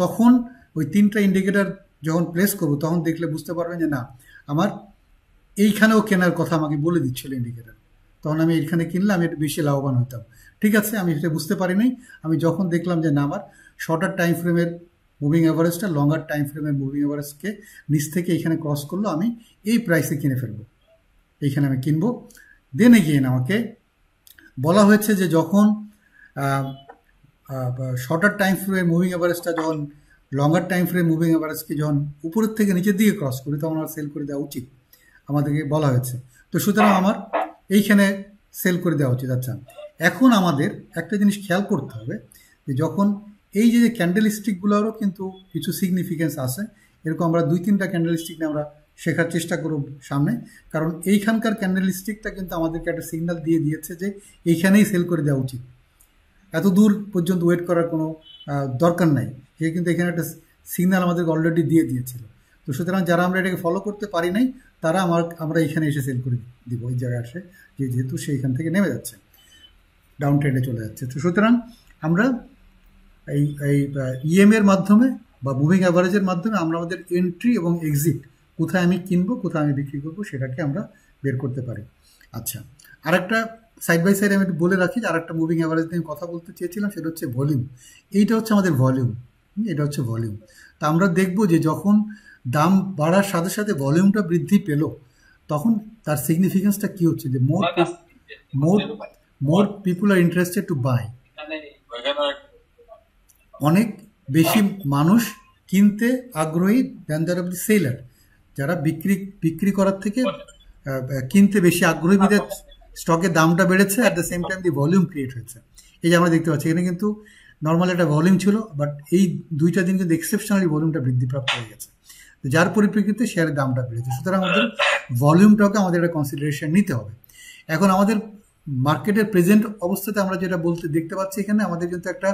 তখন ওই 3টা ইন্ডিকেটার যখন প্লেস করব তখন দেখলে বুঝতে পারবেন যে না, আমার এইখানেও কেনার কথা আমাকে বলে দিচ্ছিল ইন্ডিকেটার, তখন আমি এইখানে কিনলে আমি একটু বেশি লাভবান হতাম। ঠিক আছে, আমি সেটা বুঝতে পারিনি। আমি যখন দেখলাম যে না, আমার শর্টার টাইম ফ্রেমের মুভিং অ্যাভারেজটা লঙ্গার টাইম ফ্রেমের মুভিং অ্যাভারেজকে নিচ থেকে এইখানে ক্রস করলো, আমি এই প্রাইসে কিনে ফেলবো, এইখানে আমি কিনবো। দেন এগেইন আমাকে বলা হয়েছে যে যখন শর্টার টাইম ফ্রেমের মুভিং অ্যাভারেজটা যখন লঙ্গার টাইম ফ্রেম মুভিং অ্যাভারেজকে যখন উপরের থেকে নিচের দিকে ক্রস করি তখন আমার সেল করে দেওয়া উচিত, আমাদেরকে বলা হয়েছে। তো সুতরাং আমার এইখানে সেল করে দেওয়া উচিত। আচ্ছা, এখন আমাদের একটা জিনিস খেয়াল করতে হবে যে যখন এই যে ক্যান্ডেল স্টিকগুলোরও কিন্তু কিছু সিগনিফিকেন্স আছে। এরকম আমরা 2-3টা ক্যান্ডেল স্টিক নিয়ে আমরা শেখার চেষ্টা করব সামনে, কারণ এইখানকার ক্যান্ডেল স্টিকটা কিন্তু আমাদেরকে একটা সিগন্যাল দিয়ে দিয়েছে যে এইখানেই সেল করে দেওয়া উচিত, এত দূর পর্যন্ত ওয়েট করার কোনো দরকার নাই। সে কিন্তু এখানে একটা সিগন্যাল আমাদেরকে অলরেডি দিয়ে দিয়েছিল। তো সুতরাং যারা আমরা এটাকে ফলো করতে পারি নাই তারা আমরা এখানে এসে সেল করে দিব ওই জায়গায় আসে, যেহেতু সে এখান থেকে নেমে যাচ্ছে, ডাউন ট্রেন্ডে চলে যাচ্ছে। তো সুতরাং আমরা এই ইএমএর মাধ্যমে বা মুভিং অ্যাভারেজের মাধ্যমে আমরা আমাদের এন্ট্রি এবং এক্সিট, কোথায় আমি কিনবো কোথায় আমি বিক্রি করবো, সেটাকে আমরা বের করতে পারি। আচ্ছা, আরেকটা সাইড বাই সাইড আমি একটু বলে রাখি, আর একটা মুভিং অ্যাভারেজ নিয়ে কথা বলতে চেয়েছিলাম, সেটা হচ্ছে ভলিউম। এইটা হচ্ছে আমাদের ভলিউম, এটা হচ্ছে ভলিউম। তা আমরা দেখবো যে যখন দাম বাড়ার সাথে সাথে ভলিউমটা বৃদ্ধি পেল তখন তার সিগনিফিকেন্সটা কি হচ্ছে, যে মোর পিপুল আর ইন্টারেস্টেড টু বাই, অনেক বেশি মানুষ কিনতে আগ্রহী দেন দ্যাট অফ দি সেলার, যারা বিক্রি করার থেকে কিনতে বেশি আগ্রহী, বিধে স্টকের দামটা বেড়েছে, at the same time the volume create হয়েছে। এই যে আমরা দেখতে পাচ্ছি এখানে কিন্তু নর্মাল একটা ভলিউম ছিল, বাট এই 2টা দিন কিন্তু এক্সেপশনালি ভলিউমটা বৃদ্ধিপ্রাপ্ত হয়ে গেছে, যার পরিপ্রেক্ষিতে শেয়ারের দামটা বেড়েছে। সুতরাং আমাদের ভলিউমটাকে আমাদের একটা কনসিডারেশন নিতে হবে। এখন আমাদের মার্কেটের প্রেজেন্ট অবস্থাতে আমরা যেটা দেখতে পাচ্ছি এখানে আমাদের কিন্তু একটা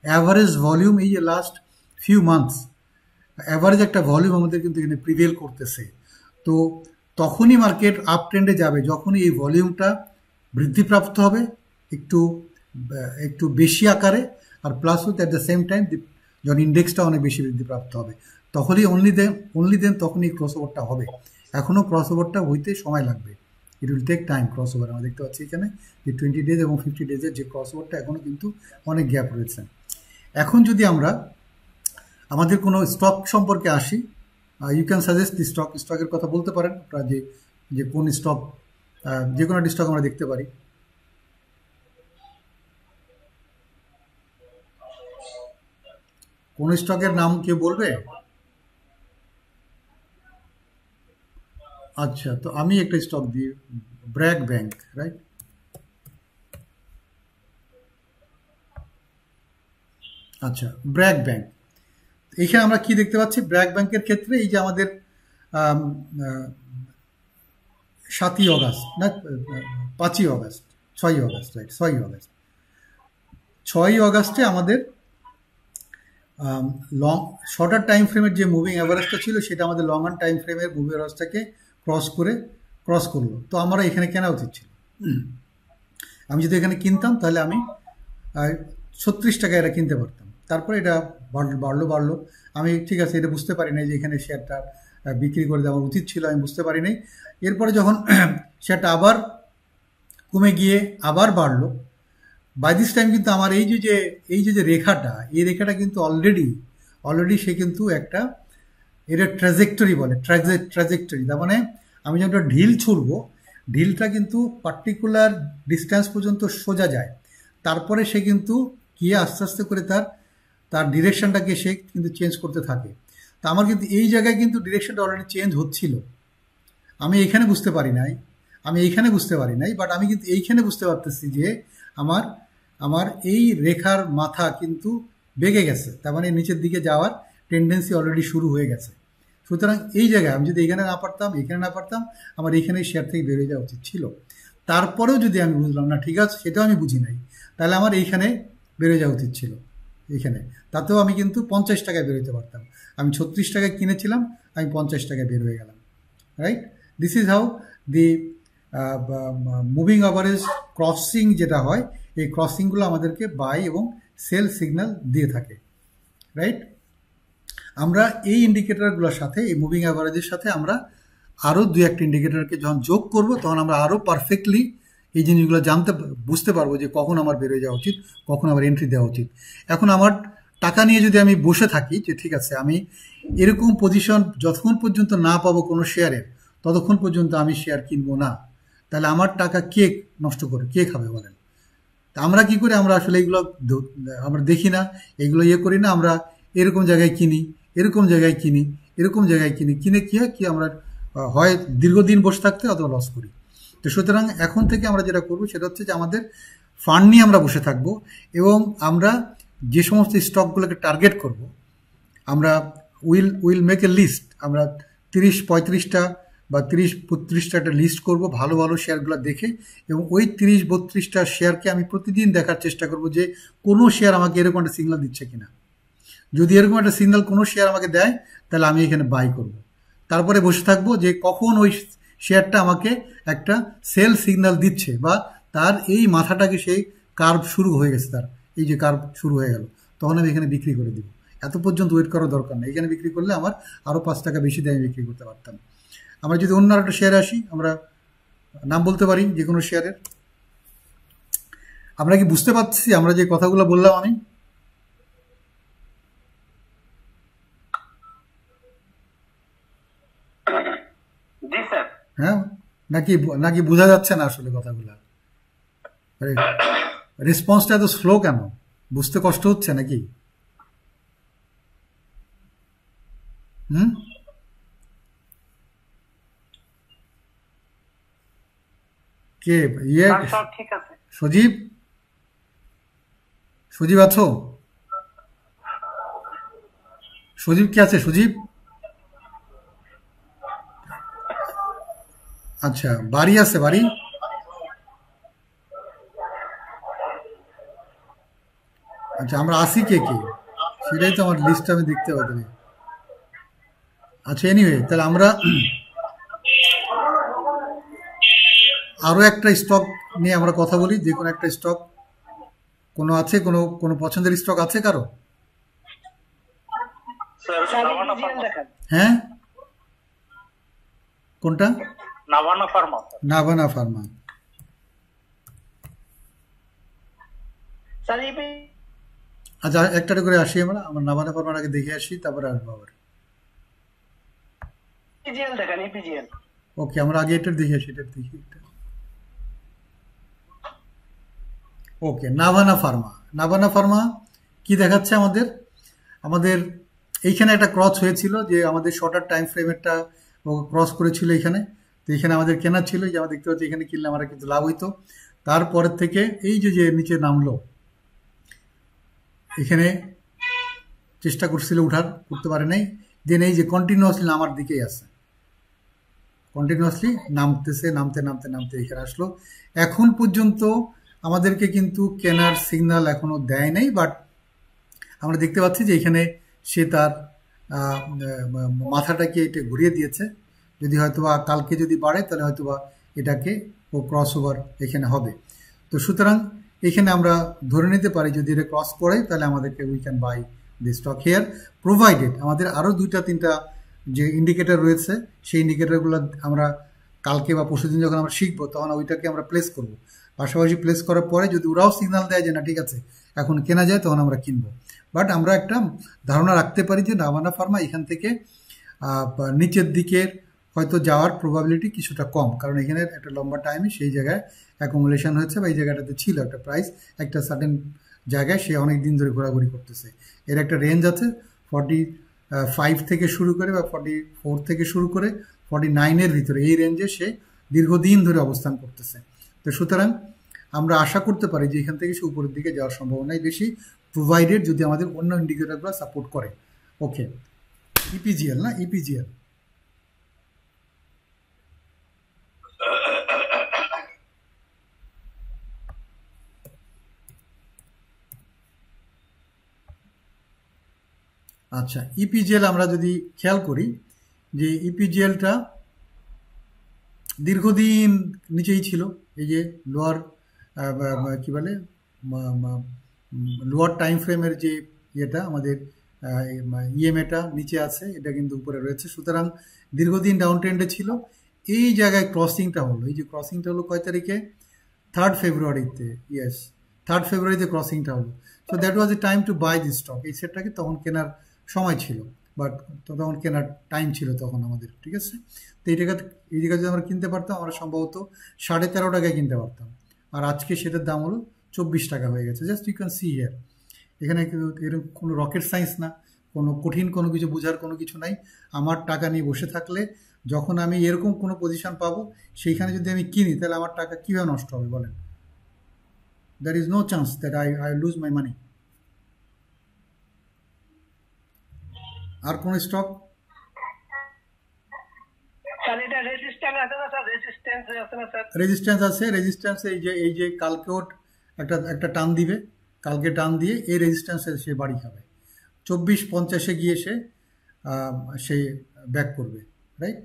অ্যাভারেজ ভলিউম, এই যে লাস্ট ফিউ মান্থস অ্যাভারেজ একটা ভলিউম আমাদের কিন্তু এখানে প্রিভেল করতেছে। তো তখনই মার্কেট আপ ট্রেন্ডে যাবে যখনই এই ভলিউমটা বৃদ্ধিপ্রাপ্ত হবে একটু বেশি আকারে, আর plus with at the same time যখন ইন্ডেক্সটা অনেক বেশি বৃদ্ধিপ্রাপ্ত হবে, তখনই অনলি দেন তখনই ক্রস ওভারটা হবে। এখনও ক্রস ওভারটা হইতে সময় লাগবে, it will take time cross over. আমরা দেখতে পাচ্ছি এখানে যে 20 days এবং 50 days যে ক্রস ওভারটা এখনও কিন্তু অনেক গ্যাপ রয়েছে। এখন যদি আমরা আমাদের কোনো স্টক সম্পর্কে আসি, ইউ ক্যান সাজেস্ট দি স্টকের কথা বলতে পারেন আপনারা, যে কোন স্টক, যে কোনো একটা স্টক আমরা দেখতে পারি। কোন স্টকের নাম কেউ বলবে? আচ্ছা, তো আমি একটা স্টক দিই, ব্র্যাক ব্যাংক, রাইট? আচ্ছা, ব্র্যাক ব্যাংক। এখানে আমরা কি দেখতে পাচ্ছি? ব্র্যাক ব্যাংকের ক্ষেত্রে এই যে আমাদের 7ই অগাস্ট না 5ই অগাস্ট, 6ই অগাস্ট, রাইট, 6ই অগাস্ট, 6ই অগাস্টে আমাদের লং শর্টার টাইম ফ্রেমের যে মুভিং অ্যাভারেজটা ছিল সেটা আমাদের লং আন টাইম ফ্রেমের মুভিং অ্যাভারেজটাকে ক্রস করলো। তো আমরা এখানে কেনা উচিত ছিল। আমি যদি এখানে কিনতাম তাহলে আমি 36 টাকায় এটা কিনতে পারতাম। তারপরে এটা বাড়লো। আমি ঠিক আছে, এটা বুঝতে পারি নাই যে এখানে শেয়ারটা বিক্রি করে দেওয়া উচিত ছিল, আমি বুঝতে পারি নাই। এরপরে যখন শেয়ারটা আবার কমে গিয়ে আবার বাড়লো, বাই দিস টাইম কিন্তু আমার এই যে রেখাটা, এই রেখাটা কিন্তু অলরেডি সে কিন্তু একটা, এটা ট্র্যাজেক্টরি বলে, ট্র্যাজেক্টরি। তার মানে আমি যখন একটা ঢিল ছুড়বো, ঢিলটা কিন্তু পার্টিকুলার ডিস্টেন্স পর্যন্ত সোজা যায়, তারপরে সে কিন্তু গিয়ে আস্তে আস্তে করে তার ডিরেকশনটাকে সে কিন্তু চেঞ্জ করতে থাকে। তা আমার কিন্তু এই জায়গায় কিন্তু ডিরেকশনটা অলরেডি চেঞ্জ হচ্ছিল। আমি এইখানে বুঝতে পারি নাই, বাট আমি কিন্তু এইখানে বুঝতে পারতেছি যে আমার এই রেখার মাথা কিন্তু বেঁকে গেছে, তার মানে নিচের দিকে যাওয়ার টেন্ডেন্সি অলরেডি শুরু হয়ে গেছে। সুতরাং এই জায়গায় আমি যদি এখানে না পারতাম, আমার এইখানে শেয়ার থেকে বেরিয়ে যাওয়া উচিত ছিল। তারপরেও যদি আমি বুঝলাম না, ঠিক আছে, সেটাও আমি বুঝি নাই, তাহলে আমার এইখানে বেরিয়ে যাওয়া উচিত ছিল। এইখানে তাতেও আমি কিন্তু 50 টাকায় বেরোতে পারতাম। আমি 36 টাকায় কিনেছিলাম, আমি 50 টাকায় বের হয়ে গেলাম, right? This is how the moving average crossing যেটা হয়, এই ক্রসিংগুলো আমাদেরকে বাই এবং সেল সিগন্যাল দিয়ে থাকে, রাইট? আমরা এই ইন্ডিকেটরগুলোর সাথে, এই মুভিং অ্যাভারেজের সাথে আমরা আরও 2-1টা ইন্ডিকেটরকে যখন যোগ করব, তখন আমরা আরও পারফেক্টলি এই জিনিসগুলো বুঝতে পারবো যে কখন আমার বেরোয় যাওয়া উচিত, কখন আমার এন্ট্রি দেওয়া উচিত। এখন আমার টাকা নিয়ে যদি আমি বসে থাকি যে ঠিক আছে, আমি এরকম পজিশন যতক্ষণ পর্যন্ত না পাবো কোনো শেয়ারের, ততক্ষণ পর্যন্ত আমি শেয়ার কিনবো না, তাহলে আমার টাকা কে নষ্ট করে, কে খাবে বলেন? তা আমরা কি করি? আমরা আসলে এগুলো আমরা দেখি না, এগুলো করি না, আমরা এরকম জায়গায় কিনি, কিনে কি আমরা হয় দীর্ঘদিন বসে থাকতে অথবা লস করি। তো সুতরাং এখন থেকে আমরা যেটা করবো সেটা হচ্ছে যে আমাদের ফান্ড নিয়ে আমরা বসে থাকবো, এবং আমরা যে সমস্ত স্টকগুলোকে টার্গেট করব, আমরা উইল মেক এ লিস্ট। আমরা 30-35টা বা 30-32টা একটা লিস্ট করব ভালো ভালো শেয়ারগুলো দেখে, এবং ওই 30-32টা শেয়ারকে আমি প্রতিদিন দেখার চেষ্টা করব যে কোনো শেয়ার আমাকে এরকম একটা সিগন্যাল দিচ্ছে কিনা। যদি এরকম একটা সিগন্যাল কোনো শেয়ার আমাকে দেয়, তাহলে আমি এখানে বাই করব। তারপরে বসে থাকবো যে কখন ওই শেয়ারটা আমাকে একটা সেল সিগন্যাল দিচ্ছে, বা তার এই মাথাটাকে সেই কার্ভ শুরু হয়ে গেছে, তার এই যে কার্ভ শুরু হয়ে গেল, তখন আমি এখানে বিক্রি করে দিব। এত পর্যন্ত ওয়েট করার দরকার নেই। এখানে বিক্রি করলে আমার আরও 5 টাকা বেশি দামে বিক্রি করতে পারতাম। আমরা যদি অন্য একটা শেয়ারে আসি, আমরা নাম বলতে পারি যে কোনো শেয়ারের। আমরা কি বুঝতে পারছি আমরা যে কথাগুলো বললাম আমি? হ্যাঁ, নাকি বোঝা যাচ্ছে না আসলে কথাগুলো? রেসপন্সটা এত স্লো কেন? বুঝতে কষ্ট হচ্ছে নাকি? কে সজীব আছো? সজীব কি আছে? সজীব, আচ্ছা, বাড়ি আছে, বাড়ি। আচ্ছা, আমরা আসি কে কে, সেটাই তো আমার লিস্ট আমি দেখতে পাচ্ছি। আচ্ছা, এনিওয়ে, তাহলে আমরা আরো একটা স্টক নিয়ে আমরা কথা বলি। যে কোনো একটা স্টক কোনো আছে, কোনো পছন্দের স্টক আছে কারো? হ্যাঁ, কোনটা? নাভানা ফার্মা। আচ্ছা, একটা করে আসি আমরা। আমার নাভানা ফার্মার আগে দেখে আসি, তারপরে আসবো আবার। ওকে, আমরা আগে এটা দেখে আসি, এটা দেখি। ওকে, নাভানা ফার্মা কি দেখাচ্ছে আমাদের? আমাদের এইখানে একটা ক্রস হয়েছিল, যে আমাদের শর্টার টাইম ফ্রেমেরটা ক্রস করেছিল এখানে। তো এখানে আমাদের কেনা ছিল, যে আমরা দেখতে পাচ্ছি এখানে কিনলে আমরা কিন্তু লাভ হইতো। তারপরের থেকে এই যে যে নিচে নামলো, এখানে চেষ্টা করছিল উঠার, করতে পারে নাই। দেন এই যে কন্টিনিউয়াসলি নামার দিকেই আছে, কন্টিনিউয়াসলি নামতেছে, নামতে নামতে নামতে এখানে আসলো। এখন পর্যন্ত আমাদেরকে কিন্তু কেনার সিগন্যাল এখনো দেয় নাই, বাট আমরা দেখতে পাচ্ছি যে এখানে সে তার মাথাটাকে এটা ঘুরিয়ে দিয়েছে। যদি হয়তোবা কালকে যদি বাড়ে তাহলে হয়তোবা এটাকে ও ক্রস ওভার এখানে হবে। তো সুতরাং এখানে আমরা ধরে নিতে পারি যদি এটা ক্রস করে তাহলে আমাদেরকে we can buy the stock here, provided আমাদের আরও 2-3টা যে ইন্ডিকেটর রয়েছে সেই ইন্ডিকেটরগুলো আমরা কালকে বা পরশুদিন যখন আমরা শিখবো তখন ওইটাকে আমরা প্লেস করব। পাশাপাশি প্লেস করার পরে যদি ওরাও সিগন্যাল দেয় যে না ঠিক আছে এখন কেনা যায়, তখন আমরা কিনবো। বাট আমরা একটা ধারণা রাখতে পারি যে নাভানা ফার্মা এখান থেকে নিচের দিকের হয়তো যাওয়ার প্রবাবিলিটি কিছুটা কম, কারণ এখানে একটা লম্বা টাইমে সেই জায়গায় অ্যাকুমুলেশন হয়েছে, বা এই জায়গাটাতে ছিল একটা প্রাইস, একটা সার্টেন জায়গায় সে অনেক দিন ধরে ঘোরাঘুরি করতেছে। এর একটা রেঞ্জ আছে 45 থেকে শুরু করে বা 44 থেকে শুরু করে 49-এর ভিতরে, এই রেঞ্জে সে দীর্ঘদিন ধরে অবস্থান করতেছে। তো সুতরাং আমরা আশা করতে পারি যে এখান থেকে সে উপরের দিকে যাওয়ার সম্ভাবনাই বেশি, প্রোভাইডেড যদি আমাদের অন্য ইন্ডিকেটরগুলো সাপোর্ট করে। ওকে, ইপিজিএল না, ইপিজিএল আচ্ছা, ইপিজিএল আমরা যদি খেয়াল করি যে ইপিজিএলটা দীর্ঘদিন নিচেই ছিল। এই যে লোয়ার কি বলে লোয়ার টাইম ফ্রেমের যে ইয়েটা আমাদের ইএমএটা নিচে আছে, এটা কিন্তু উপরে রয়েছে। সুতরাং দীর্ঘদিন ডাউন ট্রেন্ডে ছিল। এই জায়গায় ক্রসিংটা হলো, এই যে ক্রসিংটা হলো কয় তারিখে, 3rd ফেব্রুয়ারিতে, ইয়েস 3rd ফেব্রুয়ারিতে ক্রসিংটা হলো। So that was a time to buy this stock. এই সেটটাকে তখন কেনার সময় ছিল, বাট তখন কেনার টাইম ছিল তখন আমাদের, ঠিক আছে। তো এই জায়গা যদি আমরা কিনতে পারতাম, আমরা সম্ভবত 13.5 টাকায় কিনতে পারতাম, আর আজকে সেটার দাম হলো 24 টাকা হয়ে গেছে। Just you can see here, এখানে এরকম কোনো রকেট সায়েন্স না, কোনো কঠিন কোনো কিছু বোঝার কোনো কিছু নাই। আমার টাকা নিয়ে বসে থাকলে যখন আমি এরকম কোনো পজিশন পাবো সেইখানে যদি আমি কিনি, তাহলে আমার টাকা কীভাবে নষ্ট হবে বলেন? There is no chance that I lose my money. আর কোন স্টক? রেজিস্ট্যান্স আছে, রেজিস্ট্যান্স এই যে কালকেও একটা টান দিবে, কালকে টান দিয়ে এই রেজিস্ট্যান্সে সে বাড়ি খাবে। 24.50-এ গিয়ে সে ব্যাক করবে, রাইট?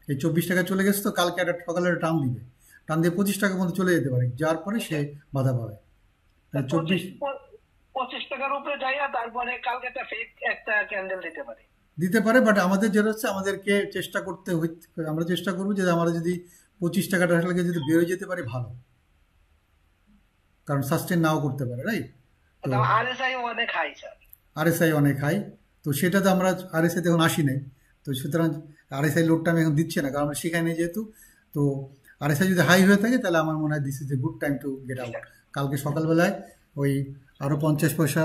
এই 24 টাকা চলে গেছে, তো কালকে একটা সকালে টান দিবে, টান দিয়ে 25 টাকা মধ্যে চলে যেতে পারে, যার পরে সে বাধা পাবে। 25 টাকার উপরে যাইয়া তারপরে কালকে একটা ক্যান্ডেল দিতে পারে। বাট আমাদের যেটা হচ্ছে, আমাদেরকে চেষ্টা করতে আমরা চেষ্টা করবো যে আমরা যদি 25 টাকাটা আসলে যদি বেরোয় যেতে পারি ভালো, কারণ সাস্টেন নাও করতে পারে, রাইট? আরএসআই অনেক হাই, স্যার আরএসআই অনেক হাই, তো সেটাতে আমরা আরএসআইতে এখন আসি নাই। তো সুতরাং আরএসআই লোডটা আমি এখন দিচ্ছি না, কারণ আমরা শিখাই নাই যেহেতু। তো আরএসআই যদি হাই হয়ে থাকে তাহলে আমার মনে হয় this is a good time to get out. কালকে সকালবেলায় ওই আরও 50 পয়সা,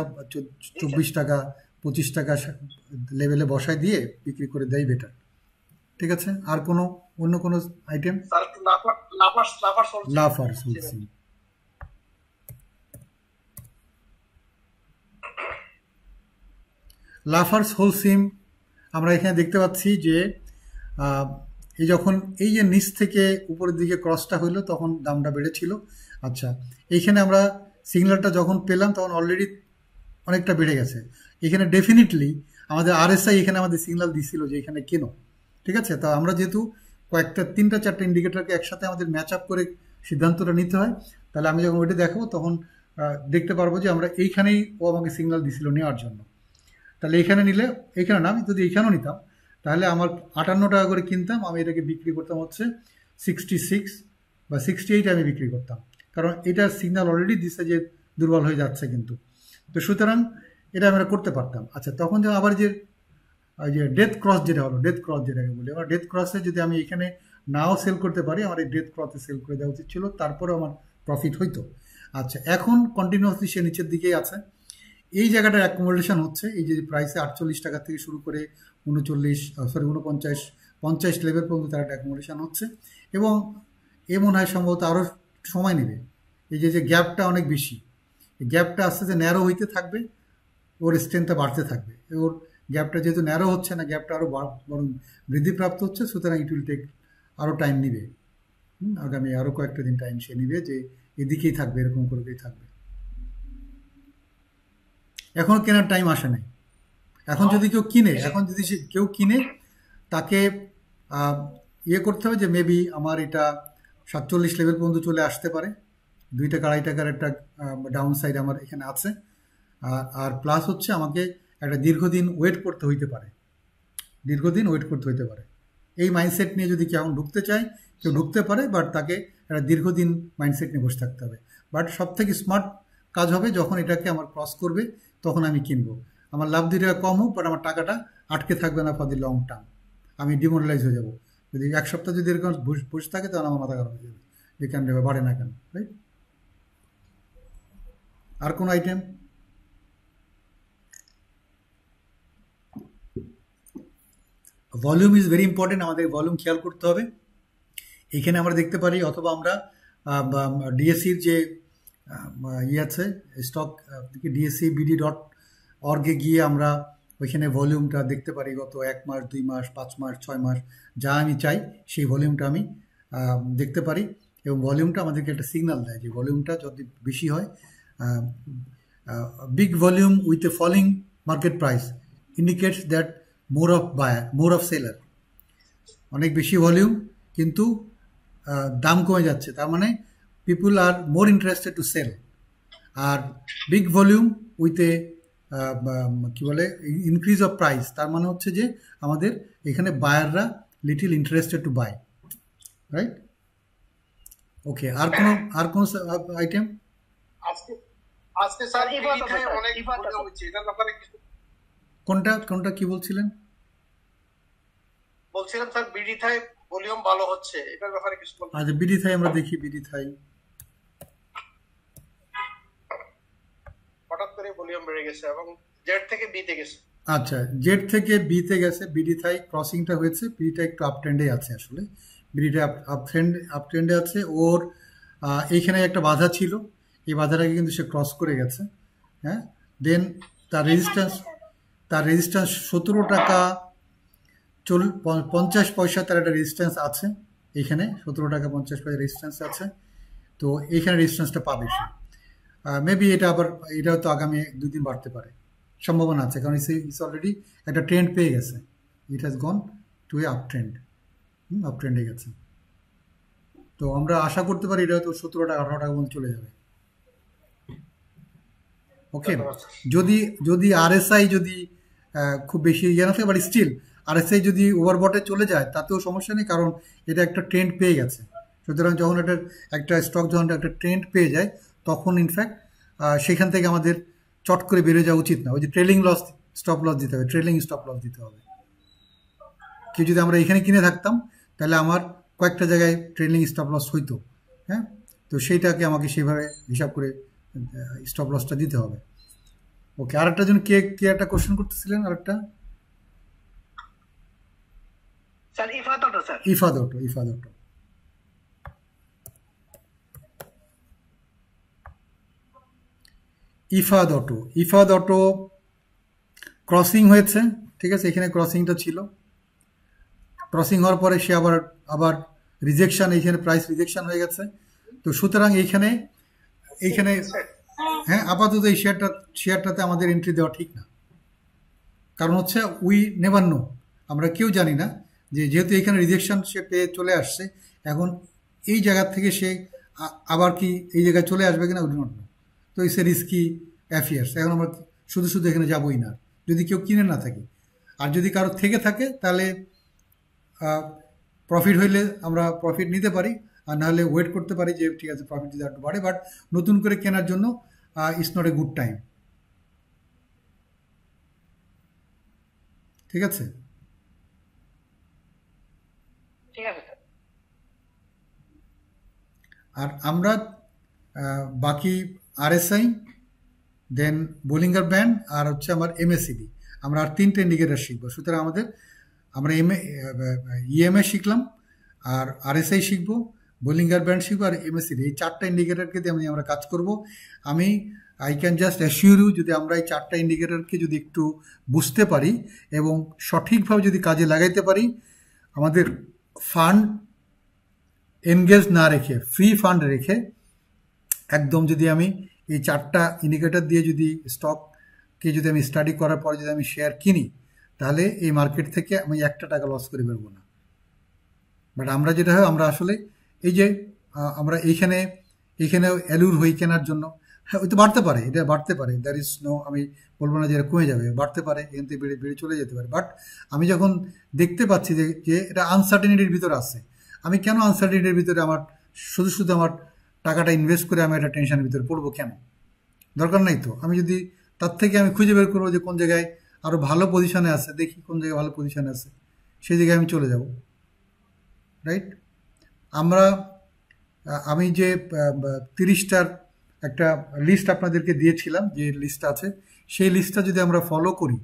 24 টাকা 25 টাকা লেভেলে বসায় দিয়ে বিক্রি করে দেয় বেটার, ঠিক আছে। আর কোনো অন্য কোনো আইটেম? লাফার্স হোলসিম, লাফার্স হোলসিম আমরা এখানে দেখতে পাচ্ছি যে এই যে নিচ থেকে উপরের দিকে ক্রসটা হইলো তখন দামটা বেড়েছিল। আচ্ছা, এইখানে আমরা সিগন্যালটা যখন পেলাম তখন অলরেডি অনেকটা বেড়ে গেছে। এখানে ডেফিনেটলি আমাদের আরএসআই এখানে আমাদের সিগন্যাল দিছিল যে এখানে কেন, ঠিক আছে। তো আমরা যেহেতু কয়েকটা 3-4টা ইন্ডিকেটরকে একসাথে আমাদের ম্যাচ আপ করে সিদ্ধান্তটা নিতে হয়, তাহলে আমি যখন ওইটা দেখাবো তখন দেখতে পারবো যে আমরা এইখানেই ও আমাকে সিগন্যাল দিছিল নেওয়ার জন্য। তাহলে এখানে নিলে, এখানে না, আমি যদি এখানেও নিতাম তাহলে আমার 58 টাকা করে কিনতাম, আমি এটাকে বিক্রি করতাম হচ্ছে 66 বা 68 আমি বিক্রি করতাম, কারণ এটার সিগন্যাল অলরেডি দিচ্ছে যে দুর্বল হয়ে যাচ্ছে কিন্তু। তো সুতরাং এটা আমরা করতে পারতাম। আচ্ছা, তখন যে আবার যে ডেথ ক্রস যেটা হলো, ডেথ ক্রস যেটাকে বলি, আমার ডেথ ক্রসে যদি আমি এখানে নাও সেল করতে পারি, আমার এই ডেথ ক্রসে সেল করে দেওয়া উচিত ছিল, তারপরেও আমার প্রফিট হইতো। আচ্ছা, এখন কন্টিনিউয়াসলি সে নিচের দিকেই আছে। এই জায়গাটার অ্যাকোমোডেশন হচ্ছে, এই যে প্রাইসে 48 টাকা থেকে শুরু করে 49 লেভেল পর্যন্ত তার একটা অ্যাকোমোডেশন হচ্ছে, এবং এ মনে হয় সম্ভবত আরও সময় নেবে। এই যে গ্যাপটা অনেক বেশি, এই গ্যাপটা আস্তে আস্তে ন্যারো হইতে থাকবে, ওর স্ট্রেংথটা বাড়তে থাকবে। ওর গ্যাপটা যেহেতু ন্যারো হচ্ছে না, গ্যাপটা আরও বরং বৃদ্ধিপ্রাপ্ত হচ্ছে, সুতরাং ইট উইল টেক আরও টাইম নিবে। আগামী আরও কয়েকটা দিন টাইম সে নিবে, যে এদিকেই থাকবে, এরকম করেই থাকবে। এখনও কেনার টাইম আসে নাই। এখন যদি কেউ কিনে, তাকে ইয়ে করতে হবে যে মেবি আমার এটা 47 লেভেল পর্যন্ত চলে আসতে পারে, 2 টাকা 2.5 টাকার একটা ডাউন সাইড আমার এখানে আছে, আর প্লাস হচ্ছে আমাকে একটা দীর্ঘদিন ওয়েট করতে হইতে পারে, এই মাইন্ডসেট নিয়ে যদি কেউ ঢুকতে চায়, কেউ ঢুকতে পারে, বাট তাকে একটা দীর্ঘদিন মাইন্ডসেট নিয়ে বসে থাকতে হবে। বাট সব থেকে স্মার্ট কাজ হবে যখন এটাকে আমার ক্রস করবে, তখন আমি কিনবো। আমার লাভ 2 টাকা কম হোক, বাট আমার টাকাটা আটকে থাকবে না ফর দি লং টার্ম। আমি ডিমোরালাইজ হয়ে যাবো। যদি 1 সপ্তাহ যদি এরকম বসে থাকে, তাহলে আমার মাথা খারাপ হয়ে যাবে, যে কেন বাড়ে না কেন, রাইট? আর কোন item? Volume is very important, আমাদের ভলিউম খেয়াল করতে হবে। এখানে আমরা দেখতে পারি, অথবা আমরা ডিএসসির যে ইয়ে আছে স্টক, ডিএসসি BD.org-এ গিয়ে আমরা ওইখানে ভলিউমটা দেখতে পারি, গত 1 মাস 2 মাস 5 মাস 6 মাস যা আমি চাই সেই ভলিউমটা আমি দেখতে পারি, এবং ভলিউমটা আমাদেরকে একটা সিগন্যাল দেয় যে ভলিউমটা যদি বেশি হয়, big volume with a falling market price indicates that more of seller. অনেক বেশি ভলিউম কিন্তু দাম কমে যাচ্ছে, তার মানে people are more interested to sell. আর বিগ ভলিউম উইথ এ কি বলে ইনক্রিজ অফ প্রাইস, তার মানে হচ্ছে যে আমাদের এখানে বায়াররা little interested to buy, right? Okay, আর কোন আইটেম? আজকে আজকে স্যার বিডিটাই অনেক ভুল হচ্ছে, এটার ব্যাপারে কিছু কোনটা কি বলছিলেন? বলছিলাম স্যার বিডিটাই ভলিউম ভালো হচ্ছে, এটার ব্যাপারে কিছু বলুন। আচ্ছা, বিডি থাই আমরা দেখি, বিডি থাই হঠাৎ করে ভলিউম বেড়ে গেছে এবং জেড থেকে বি তে গেছে। আচ্ছা, জেড থেকে বি তে গেছে, বিডি থাই ক্রসিংটা হয়েছে, বিডিটা একটু আপ ট্রেন্ডে আছে, আসলে বিডিটা আপ ট্রেন্ডে আছে। ওর এইখানে একটা বাধা ছিল, এই বাধাটাকে কিন্তু সে ক্রস করে গেছে। হ্যাঁ, দেন তার রেজিস্ট্যান্স 17 টাকা 50 পয়সা তার একটা রেজিস্ট্যান্স আছে, এইখানে 17 টাকা 50 পয়সা রেজিস্ট্যান্স আছে। তো এইখানে রেজিস্ট্যান্সটা পাবে সে। মেবি এটা হয়তো আগামী 2 দিন বাড়তে পারে, সম্ভাবনা আছে, কারণ ইটস অলরেডি একটা ট্রেন্ড পেয়ে গেছে। It has gone to a up ট্রেন্ডে গেছে। তো আমরা আশা করতে পারি এটা হয়তো 17 টাকা 18 টাকা পর্যন্ত চলে যাবে। ওকে, যদি আরএসআই যদি খুব বেশি ইয়ে না থাকে, বাট স্টিল আরএসআই যদি ওভারবটে চলে যায় তাতেও সমস্যা নেই, কারণ এটা একটা ট্রেন্ড পেয়ে গেছে। সুতরাং যখন একটা স্টক যখন একটা ট্রেন্ড পেয়ে যায়, তখন ইনফ্যাক্ট সেখান থেকে আমাদের চট করে বেরিয়ে যাওয়া উচিত না। ওই যে ট্রেলিং স্টপ লস দিতে হবে, ট্রেলিং স্টপ লস দিতে হবে। কেউ যদি আমরা এখানে কিনে থাকতাম, তাহলে আমার কয়েকটা জায়গায় ট্রেলিং স্টপ লস হইতো। হ্যাঁ, তো সেইটাকে আমাকে সেইভাবে হিসাব করে স্টপ লসটা দিতে হবে। ওকে, আরেকটা জন কে একটা কোশ্চেন করতেছিলেন, আরেকটা sir Ifat auto, sir Ifad auto crossing হয়েছে, ঠিক আছে, এখানে ক্রসিংটা ছিল। ক্রসিং হওয়ার পরে সে আবার রিজেকশন, এইখানে প্রাইস রিজেকশন হয়ে গেছে। তো সুতরাং এইখানে হ্যাঁ, আপাতত এই শেয়ারটাতে আমাদের এন্ট্রি দেওয়া ঠিক না, কারণ হচ্ছে উই নেভার নো, আমরা কেউ জানি না যে যেহেতু এখানে রিজেকশন সে পেয়ে চলে আসছে, এখন এই জায়গা থেকে সে আবার কি এই জায়গায় চলে আসবে কিনা, উই ডু নট নো। তো ইটস এ রিস্কি অ্যাফেয়ার্স। এখন আমরা শুধু এখানে যাবোই না, যদি কেউ কিনে না থাকে। আর যদি কারো থেকে থাকে, তাহলে প্রফিট হইলে আমরা প্রফিট নিতে পারি, আর নাহলে ওয়েট করতে পারি যে ঠিক আছে প্রফিট যদি একটু বাড়ে, বাট নতুন করে কেনার জন্য it's not a good time. ঠিক আছে, ঠিক আছে স্যার। আর আমরা বাকি আরএসআই দেন বোলিঙ্গার ব্যান্ড, আর হচ্ছে আমার এমএসিডি। আমরা আর 3টে ইন্ডিকেটার শিখবো। সুতরাং আমরা ইএমএ শিখলাম, আর আরএসআই শিখবো, বোলিঙ্গার ব্যান্ড শিখবো, আর এমএসিডি। এই 4টা ইন্ডিকেটারকে দিয়ে আমরা কাজ করব। I can just assure you, যদি আমরা এই 4টা ইন্ডিকেটারকে যদি একটু বুঝতে পারি এবং সঠিকভাবে যদি কাজে লাগাইতে পারি, আমাদের ফান্ড এনগেজ না রেখে, ফ্রি ফান্ড রেখে, একদম যদি আমি এই 4টা ইন্ডিকেটর দিয়ে যদি স্টককে যদি আমি স্টাডি করার পরে যদি আমি শেয়ার কিনি, তাহলে এই মার্কেট থেকে আমি 1টা টাকা লস করে বেরোবো না। বাট আমরা যেটা হয়, আমরা আসলে এই যে আমরা এইখানে অ্যালুর হই কেনার জন্য, হ্যাঁ ওই তো বাড়তে পারে, এটা বাড়তে পারে, দ্যার ইজ নো, আমি বলবো না যে এটা কমে যাবে, বাড়তে পারে, এখান থেকে বেড়ে বেড়ে চলে যেতে পারে। বাট আমি যখন দেখতে পাচ্ছি যে এটা আনসার্টেনিটির ভিতরে আছে, আমি কেন আনসার্টেনিটির ভিতরে আমার শুধু আমার টাকাটা ইনভেস্ট করে আমি একটা টেনশনের ভিতরে পড়বো কেন? দরকার নাই তো। আমি যদি তার থেকে আমি খুঁজে বের করবো যে কোন জায়গায় আরও ভালো পজিশনে আছে, দেখি কোন জায়গায় ভালো পজিশনে আছে, সেই জায়গায় আমি চলে যাব, রাইট? আমি যে 30টার একটা লিস্ট আপনাদেরকে দিয়েছিলাম, যে লিস্ট আছে, সেই লিস্টটা যদি আমরা ফলো করি,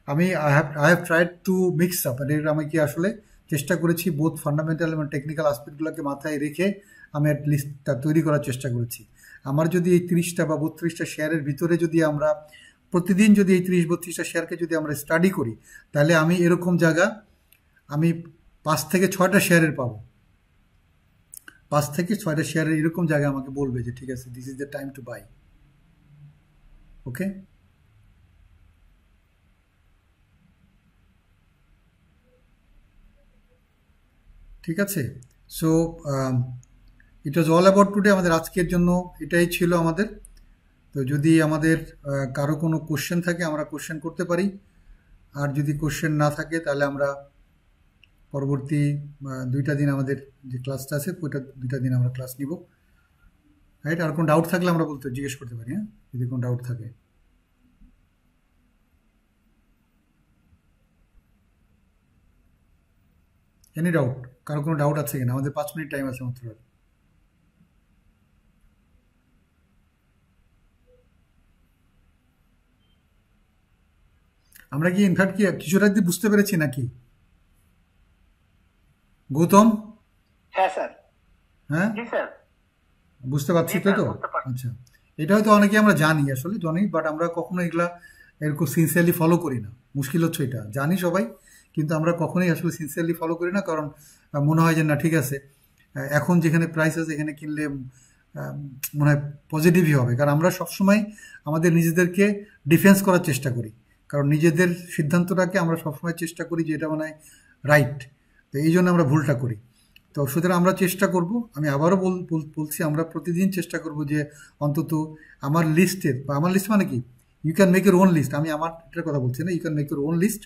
I have tried to mix up, আমি কি আসলে চেষ্টা করেছি বোথ ফান্ডামেন্টাল এবং টেকনিক্যাল আসপেক্টগুলোকে মাথায় রেখে আমি একটা লিস্টটা তৈরি করার চেষ্টা করেছি। আমার যদি এই 30টা বা 32টা শেয়ারের ভিতরে যদি আমরা প্রতিদিন যদি এই 30-32টা শেয়ারকে যদি আমরা স্টাডি করি, তাহলে আমি এরকম জায়গা আমি 5 থেকে 6টা শেয়ারের পাবো। 5 থেকে 6টা শেয়ারের এরকম জায়গা আমাকে বলবে যে ঠিক আছে, this is the time to buy. Okay, ঠিক আছে। So it was all about today. আমাদের আজকের জন্য এটাই ছিল আমাদের। তো যদি আমাদের কারো কোনো কোশ্চেন থাকে, আমরা কোশ্চেন করতে পারি, আর যদি কোশ্চেন না থাকে তাহলে আমরা পরবর্তী 2টা দিন আমাদের যে ক্লাসটা আছে, ওইটা 2টা দিন আমরা ক্লাস নিব, রাইট? আর কোনো ডাউট থাকলে আমরা জিজ্ঞেস করতে পারি, হ্যাঁ, যদি কোনো ডাউট থাকে। Any doubt? কারো কোনো ডাউট আছে কিনা? আমাদের 5 মিনিট টাইম আছে মাত্র। আমরা কি ইনফ্যাক্ট কিছুটা যদি বুঝতে পেরেছি নাকি গৌতম? হ্যাঁ স্যার। হ্যাঁ জি স্যার, বুঝতে পারছি জি তো স্যার, তো বুঝতে পারছি। আচ্ছা, এটা হয়তো অনেকে আমরা জানি, আসলে জানি, বাট আমরা কখনো এগুলা এরকম সিনসিয়ারলি ফলো করি না। মুশকিল হচ্ছে এটা, জানি সবাই, কিন্তু আমরা কখনোই আসলে সিনসিয়ারলি ফলো করি না, কারণ মনে হয় যে না ঠিক আছে, এখন যেখানে প্রাইস আছে এখানে কিনলে মনে হয় পজিটিভই হবে। কারণ আমরা সবসময় আমাদের নিজেদেরকে ডিফেন্স করার চেষ্টা করি, কারণ নিজেদের সিদ্ধান্তটাকে আমরা সবসময় চেষ্টা করি যে এটা মনে হয় রাইট, তো এই জন্য আমরা ভুলটা করি। তো সুতরাং আমরা চেষ্টা করব, আমি আবারও বলছি, আমরা প্রতিদিন চেষ্টা করব যে অন্তত আমার লিস্টের, বা আমার লিস্ট মানে কি, you can make your own list, আমি আমার এটার কথা বলছি না, you can make your own list.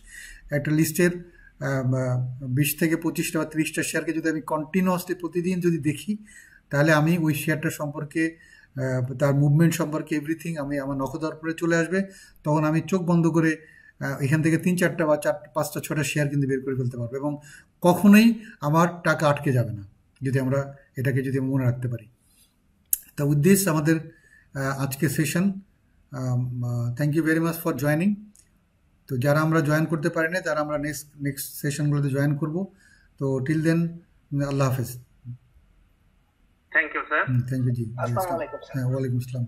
একটা লিস্টের 20 থেকে 25টা বা 30টা শেয়ারকে যদি আমি কন্টিনিউয়াসলি প্রতিদিন যদি দেখি, তাহলে আমি ওই শেয়ারটা সম্পর্কে, তার মুভমেন্ট সম্পর্কে এভরিথিং আমি আমার নখদর্পণে চলে আসবে। তখন আমি চোখ বন্ধ করে এখান থেকে 3-4টা বা 5টা-6টা শেয়ার কিন্তু বের করে ফেলতে পারবো, এবং কখনোই আমার টাকা আটকে যাবে না, যদি আমরা এটাকে যদি মনে রাখতে পারি। তা উইথ দিস আমাদের আজকে session, thank you very much for joining. তো যারা আমরা জয়েন করতে পারি না, তারা আমরা নেক্সট সেশনগুলোতে জয়েন করব। তো টিল দেন, আল্লাহ হাফেজ। Thank you sir. Thank you জি। আসসালামু আলাইকুম স্যার। হ্যাঁ, ওয়ালাইকুম আসসালাম।